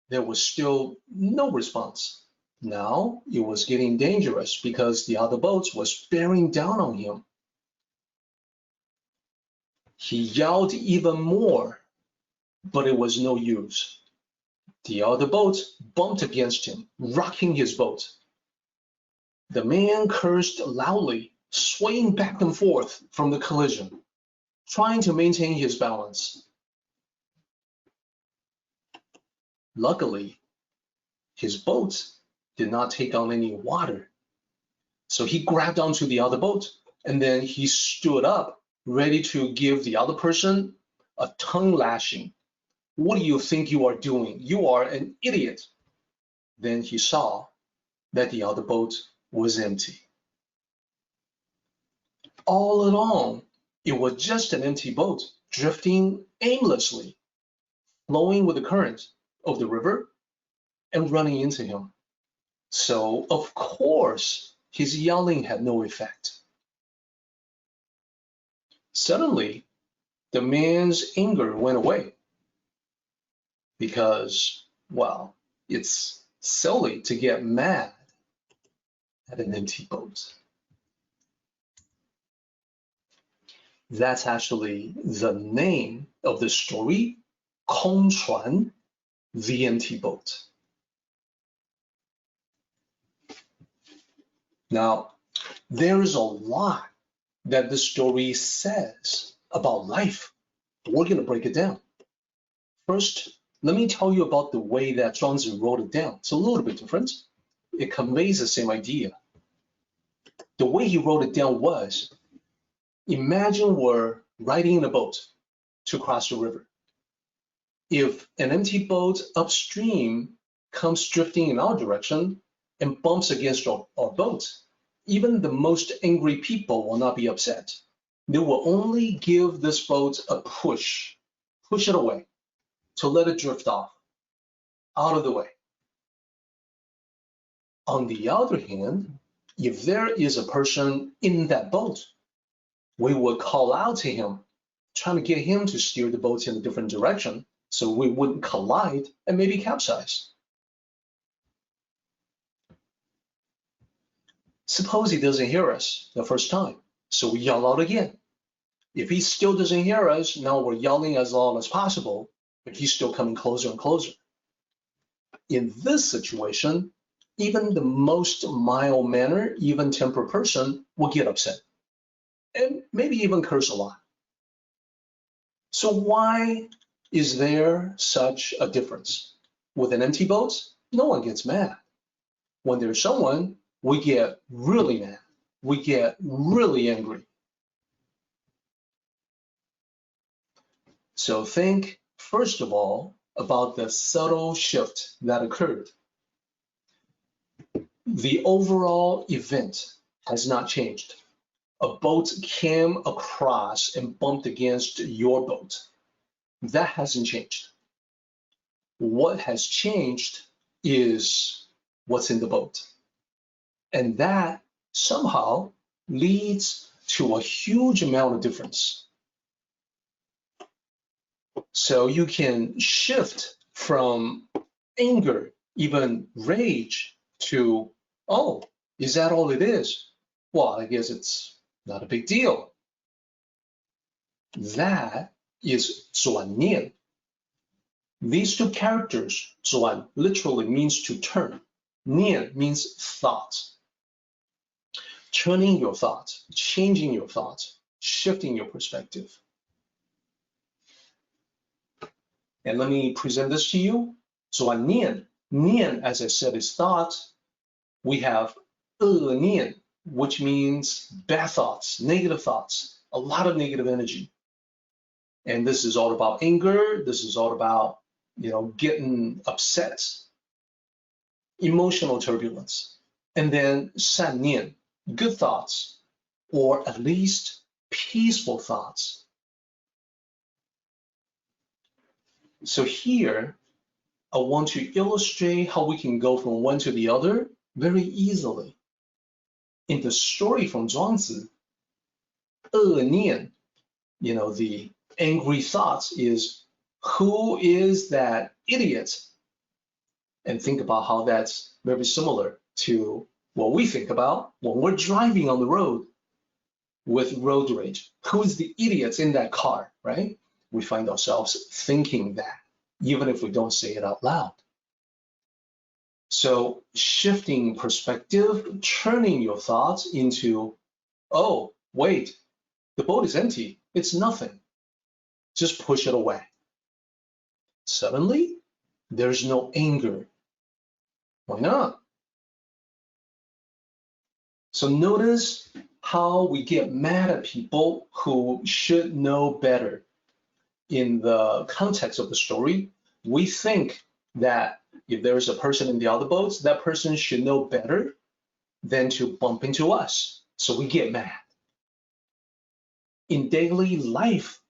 There was still no response. Now it was getting dangerous because the other boats was bearing down on him. He yelled even more, but it was no use. The other boats bumped against him, rocking his boat. The man cursed loudly, swaying back and forth from the collision, trying to maintain his balance. Luckily, his boat did not take on any water. So he grabbed onto the other boat, and then he stood up, ready to give the other person a tongue lashing. What do you think you are doing? You are an idiot. Then he saw that the other boat was empty. All along, it was just an empty boat, drifting aimlessly, flowing with the current of the river and running into him. So, of course, his yelling had no effect. Suddenly, the man's anger went away because, well, it's silly to get mad at an empty boat. That's actually the name of the story, 空船, the empty boat. Now, there is a lot that the story says about life. We're going to break it down. First, let me tell you about the way that Zhuangzi wrote it down. It's a little bit different. It conveys the same idea. The way he wrote it down was, imagine we're riding in a boat to cross the river. If an empty boat upstream comes drifting in our direction and bumps against our boat, even the most angry people will not be upset. They will only give this boat a push it away, to let it drift off, out of the way. On the other hand, if there is a person in that boat, we will call out to him, trying to get him to steer the boat in a different direction so we wouldn't collide and maybe capsize. Suppose he doesn't hear us the first time, so we yell out again. If he still doesn't hear us, now we're yelling as loud as possible, but he's still coming closer and closer. In this situation, even the most mild-mannered, even-tempered person will get upset and maybe even curse a lot. So why is there such a difference? With an empty boat, no one gets mad. When there's someone, we get really mad. We get really angry. So think, first of all, about the subtle shift that occurred. The overall event has not changed. A boat came across and bumped against your boat. That hasn't changed. What has changed is what's in the boat. And that somehow leads to a huge amount of difference. So you can shift from anger, even rage, to, oh, is that all it is? Well, I guess it's not a big deal. That is 转念. These two characters, 转 literally means to turn. 念 means thought. Turning your thought, changing your thought, shifting your perspective. And let me present this to you. 转念, 念, as I said, is thought. We have 恶念, which means bad thoughts, negative thoughts, a lot of negative energy. And this is all about anger. This is all about, getting upset, emotional turbulence. And then 善念, good thoughts, or at least peaceful thoughts. So here, I want to illustrate how we can go from one to the other very easily. In the story from Zhuangzi, 恶念, the angry thoughts is, who is that idiot? And think about how that's very similar to what we think about when we're driving on the road with road rage. Who is the idiot in that car, right? We find ourselves thinking that, even if we don't say it out loud. So shifting perspective, turning your thoughts into, oh, wait, the boat is empty. It's nothing. Just push it away. Suddenly, there's no anger. Why not? So notice how we get mad at people who should know better. In the context of the story, we think that if there's a person in the other boats, that person should know better than to bump into us. So we get mad. In daily life,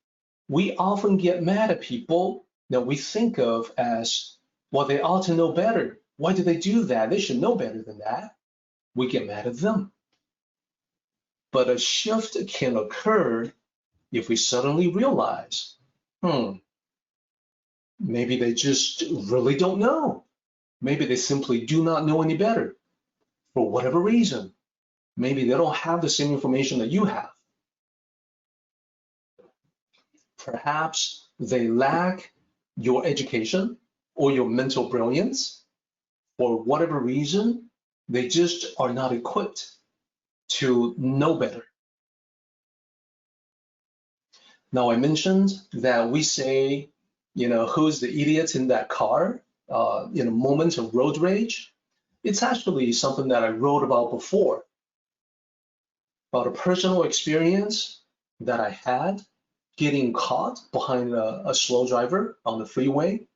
we often get mad at people that we think of as, well, they ought to know better. Why do they do that? They should know better than that. We get mad at them. But a shift can occur if we suddenly realize, maybe they just really don't know. Maybe they simply do not know any better for whatever reason. Maybe they don't have the same information that you have. Perhaps they lack your education or your mental brilliance. For whatever reason, they just are not equipped to know better. Now, I mentioned that we say, who's the idiot in that car in a moment of road rage. It's actually something that I wrote about before, about a personal experience that I had getting caught behind a slow driver on the freeway.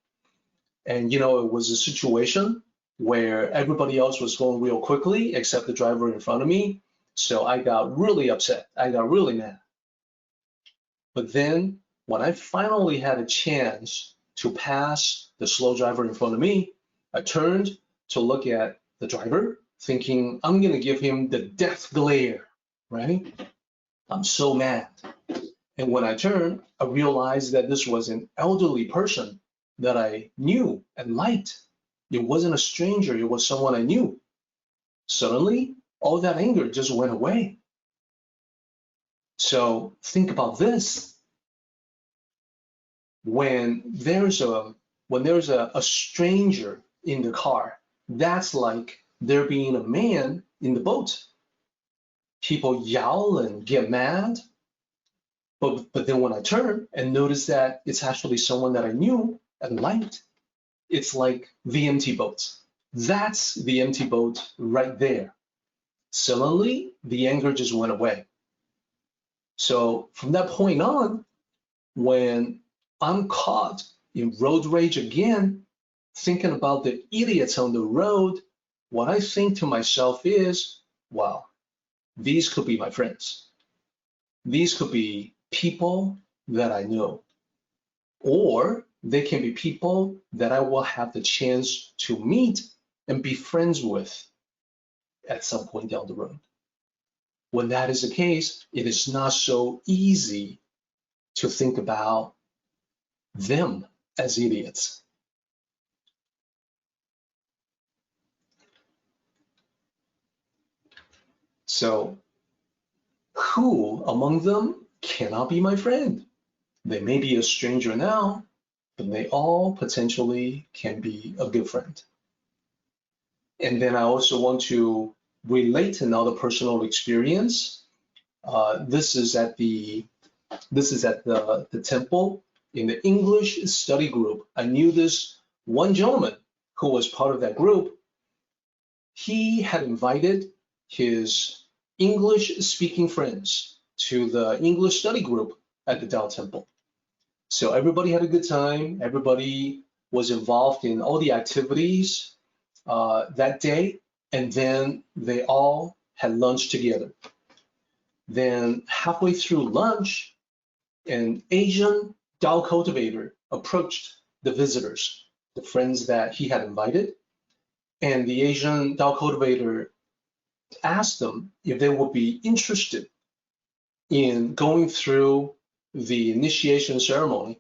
And, it was a situation where everybody else was going real quickly except the driver in front of me. So I got really upset. I got really mad. But then when I finally had a chance to pass the slow driver in front of me, I turned to look at the driver, thinking I'm going to give him the death glare, right? I'm so mad. And when I turned, I realized that this was an elderly person that I knew and liked. It wasn't a stranger, it was someone I knew. Suddenly, all that anger just went away. So think about this. When there's a stranger in the car, that's like there being a man in the boat. People yell and get mad. But then when I turn and notice that it's actually someone that I knew and liked, it's like the empty boat. That's the empty boat right there. Suddenly, the anger just went away. So from that point on, when I'm caught in road rage again, thinking about the idiots on the road, what I think to myself is, wow, these could be my friends. These could be people that I know, or they can be people that I will have the chance to meet and be friends with at some point down the road. When that is the case, it is not so easy to think about them as idiots. So, who among them cannot be my friend? They may be a stranger now, but they all potentially can be a good friend. And then I also want to relate another personal experience. This is at the temple in the English study group. I knew this one gentleman who was part of that group. He had invited his English-speaking friends to the English study group at the Tao Temple. So everybody had a good time. Everybody was involved in all the activities that day, and then they all had lunch together. Then halfway through lunch, an Asian Tao cultivator approached the visitors, the friends that he had invited. And the Asian Tao cultivator asked them if they would be interested in going through the initiation ceremony.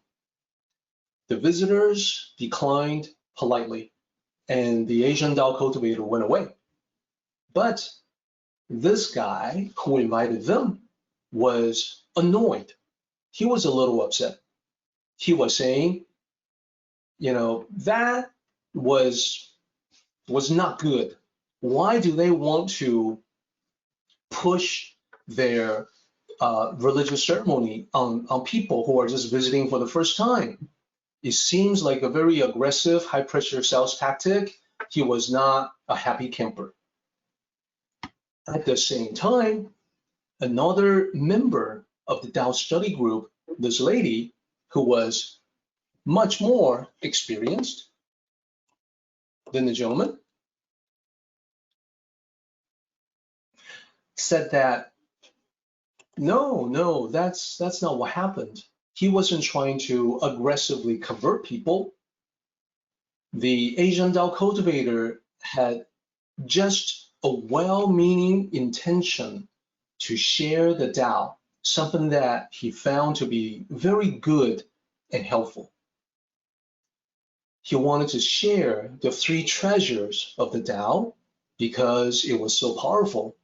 The visitors declined politely, and the Asian Tao cultivator went away. But this guy who invited them was annoyed. He was a little upset. He was saying, that was not good. Why do they want to push their religious ceremony on people who are just visiting for the first time? It seems like a very aggressive, high-pressure sales tactic. He was not a happy camper. At the same time, another member of the Tao study group, this lady who was much more experienced than the gentleman, said that, no, that's not what happened. He wasn't trying to aggressively convert people. The Asian Tao cultivator had just a well-meaning intention to share the Tao, something that he found to be very good and helpful. He wanted to share the three treasures of the Tao because it was so powerful.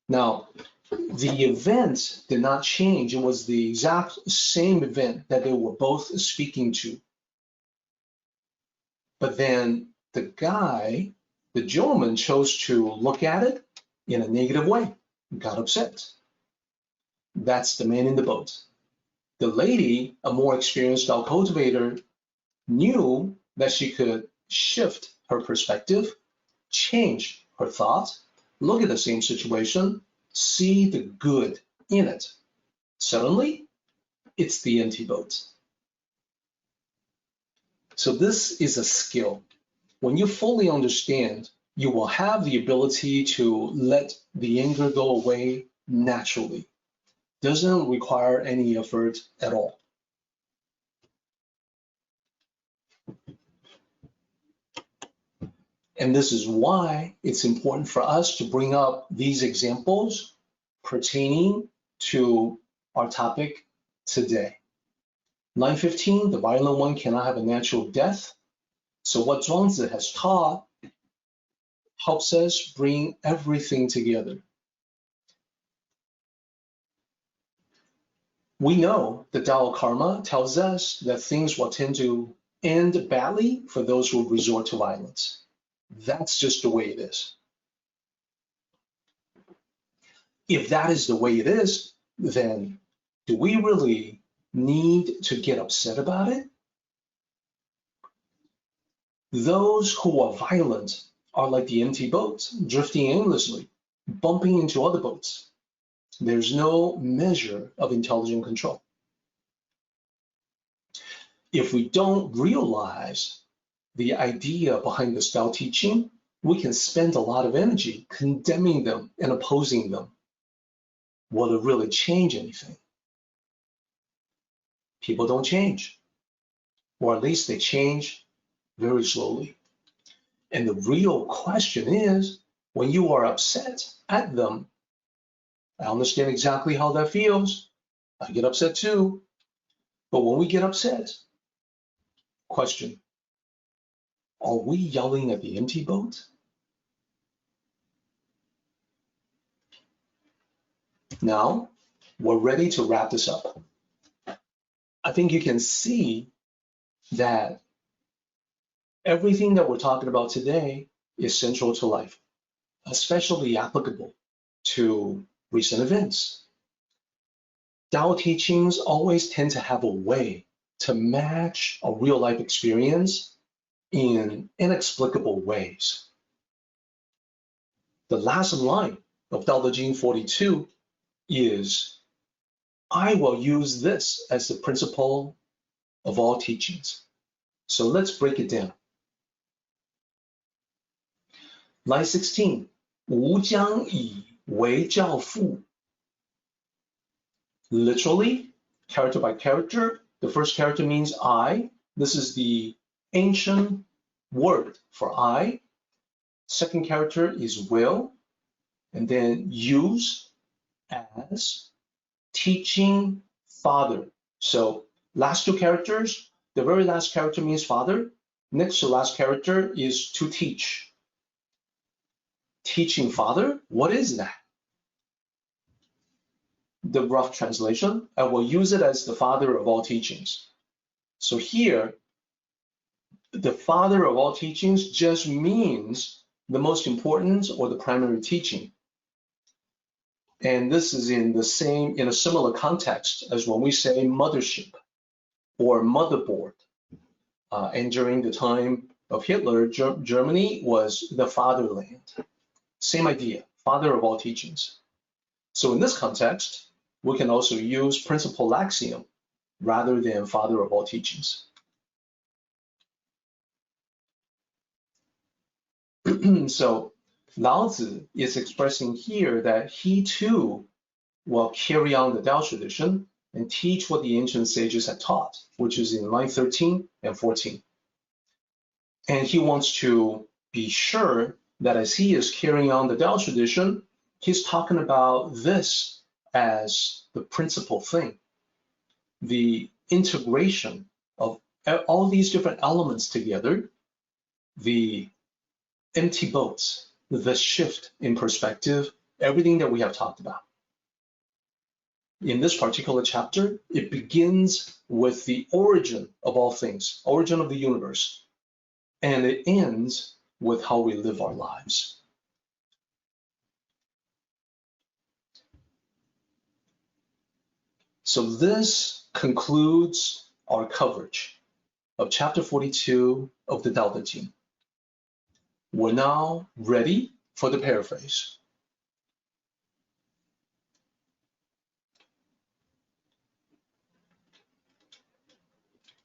Now, the event did not change. It was the exact same event that they were both speaking to. But then the gentleman chose to look at it in a negative way, got upset. That's the man in the boat. The lady, a more experienced Tao cultivator, knew that she could shift her perspective, change her thought, look at the same situation, see the good in it. Suddenly, it's the empty boat. So this is a skill. When you fully understand, you will have the ability to let the anger go away naturally. Doesn't require any effort at all. And this is why it's important for us to bring up these examples pertaining to our topic today. Line 15, the violent one cannot have a natural death. So what Zhuangzi has taught helps us bring everything together. We know the Tao of Karma tells us that things will tend to end badly for those who resort to violence. That's just the way it is. If that is the way it is, then do we really need to get upset about it? Those who are violent are like the empty boat, drifting aimlessly, bumping into other boats. There's no measure of intelligent control. If we don't realize the idea behind this Tao teaching, we can spend a lot of energy condemning them and opposing them. Will it really change anything? People don't change, or at least they change very slowly. And the real question is, when you are upset at them, I understand exactly how that feels. I get upset too. But when we get upset, question, are we yelling at the empty boat? Now, we're ready to wrap this up. I think you can see that everything that we're talking about today is central to life, especially applicable to recent events. Tao teachings always tend to have a way to match a real life experience in inexplicable ways. The last line of Tao Te Ching 42 is, I will use this as the principle of all teachings. So let's break it down. Line 16, 吾将以为教父. Literally, character by character, The first character means I. This is the ancient word for I. Second character is will, and then use as teaching father. So last two characters, the very last character means father. Next to last character is to teach. Teaching father, what is that? The rough translation, I will use it as the father of all teachings. So here, the father of all teachings just means the most important or the primary teaching. And this is in a similar context as when we say mothership or motherboard. And during the time of Hitler, Germany was the fatherland. Same idea, father of all teachings. So in this context, we can also use principal axiom rather than father of all teachings. So Lao Tzu is expressing here that he too will carry on the Tao tradition and teach what the ancient sages had taught, which is in line 13 and 14. And he wants to be sure that as he is carrying on the Tao tradition, he's talking about this as the principal thing, the integration of all these different elements together, the empty boats, the shift in perspective, everything that we have talked about. In this particular chapter, it begins with the origin of all things, origin of the universe, and it ends with how we live our lives. So this concludes our coverage of chapter 42 of the Tao Te Ching. We're now ready for the paraphrase.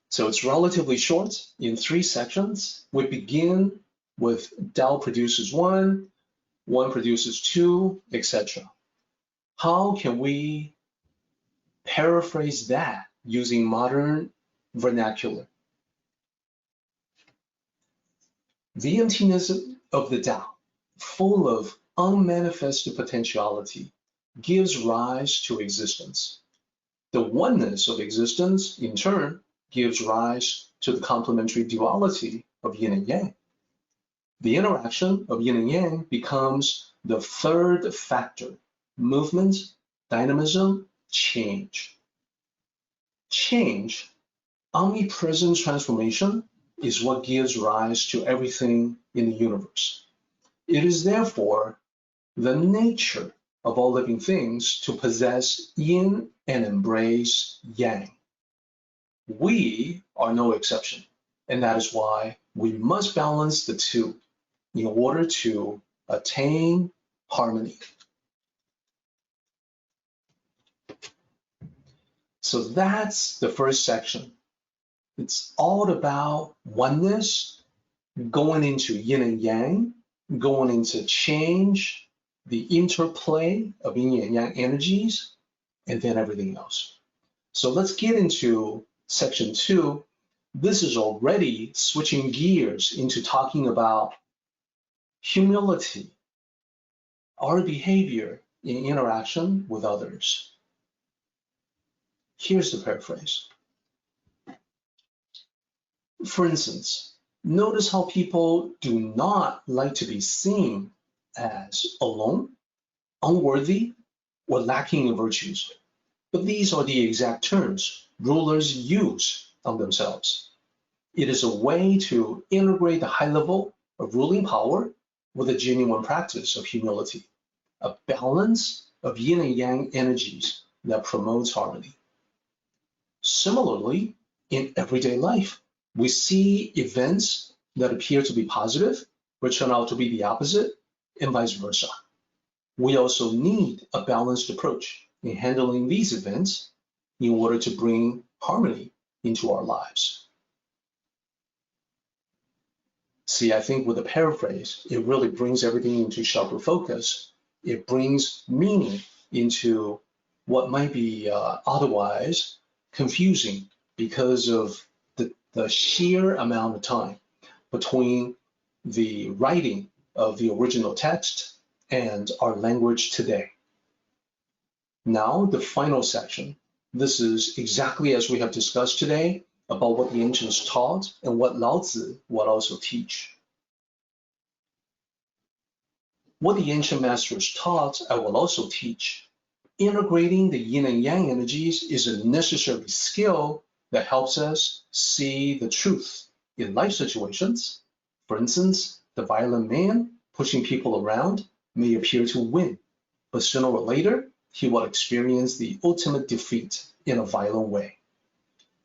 So it's relatively short in 3 sections. We begin with Tao produces one produces two, etc. How can we paraphrase that using modern vernacular? The emptiness of the Tao, full of unmanifested potentiality, gives rise to existence. The oneness of existence, in turn, gives rise to the complementary duality of yin and yang. The interaction of yin and yang becomes the third factor: movement, dynamism, change. Change, omnipresent transformation, is what gives rise to everything in the universe. It is therefore the nature of all living things to possess yin and embrace yang. We are no exception, and that is why we must balance the two in order to attain harmony. So that's the first section. It's all about oneness, going into yin and yang, going into change, the interplay of yin and yang energies, and then everything else. So let's get into section 2. This is already switching gears into talking about humility, our behavior in interaction with others. Here's the paraphrase. For instance, notice how people do not like to be seen as alone, unworthy, or lacking in virtues. But these are the exact terms rulers use on themselves. It is a way to integrate the high level of ruling power with a genuine practice of humility, a balance of yin and yang energies that promotes harmony. Similarly, in everyday life, we see events that appear to be positive but turn out to be the opposite, and vice versa. We also need a balanced approach in handling these events in order to bring harmony into our lives. See, I think with the paraphrase, it really brings everything into sharper focus. It brings meaning into what might be otherwise confusing because of the sheer amount of time between the writing of the original text and our language today. Now, the final section. This is exactly as we have discussed today about what the ancients taught and what Lao Tzu would also teach. What the ancient masters taught, I will also teach. Integrating the yin and yang energies is a necessary skill that helps us see the truth in life situations. For instance, the violent man pushing people around may appear to win, but sooner or later, he will experience the ultimate defeat in a violent way.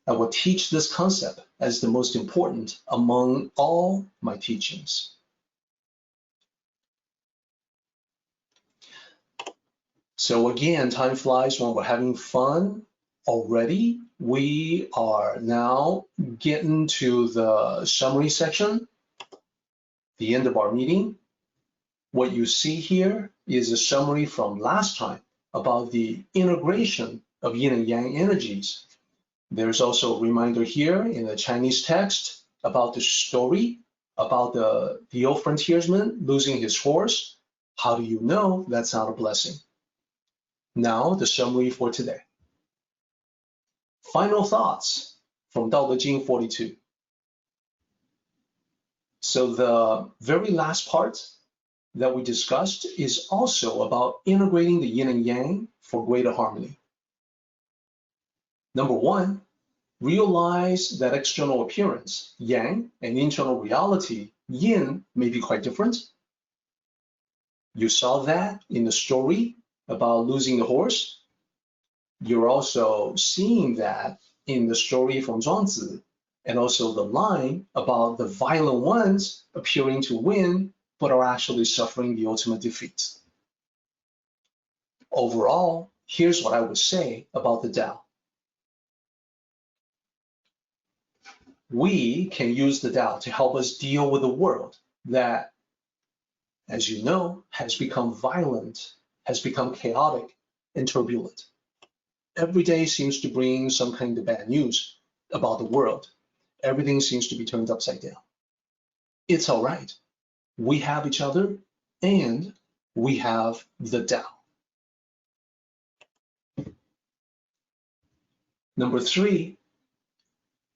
I will teach this concept as the most important among all my teachings. So again, time flies when we're having fun. Already, we are now getting to the summary section, the end of our meeting. What you see here is a summary from last time about the integration of yin and yang energies. There's also a reminder here in the Chinese text about the story about the old frontiersman losing his horse. How do you know that's not a blessing? Now, the summary for today. Final thoughts from Dao De Jing 42. So the very last part that we discussed is also about integrating the yin and yang for greater harmony. Number one, realize that external appearance, yang, and internal reality, yin, may be quite different. You saw that in the story about losing the horse. You're also seeing that in the story from Zhuangzi, and also the line about the violent ones appearing to win, but are actually suffering the ultimate defeat. Overall, here's what I would say about the Tao. We can use the Tao to help us deal with a world that, as you know, has become violent, has become chaotic and turbulent. Every day seems to bring some kind of bad news about the world. Everything seems to be turned upside down. It's all right. We have each other and we have the Tao. Number three,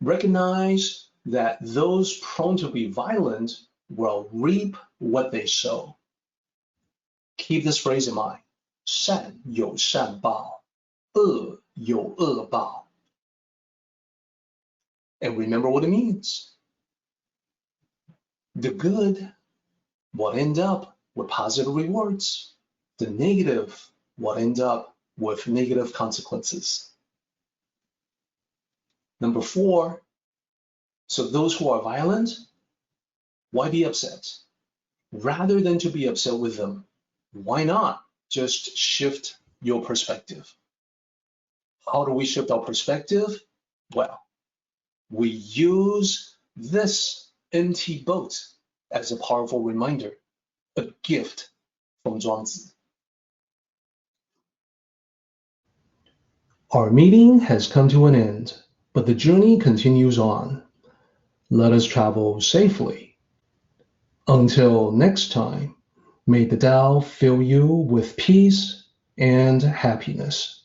recognize that those prone to be violent will reap what they sow. Keep this phrase in mind. 善有善报, 恶有恶报. And remember what it means. The good will end up with positive rewards. The negative will end up with negative consequences. Number four, so those who are violent, why be upset? Rather than to be upset with them, why not just shift your perspective? How do we shift our perspective? Well, we use this empty boat as a powerful reminder, a gift from Zhuangzi. Our meeting has come to an end, but the journey continues on. Let us travel safely. Until next time, may the Tao fill you with peace and happiness.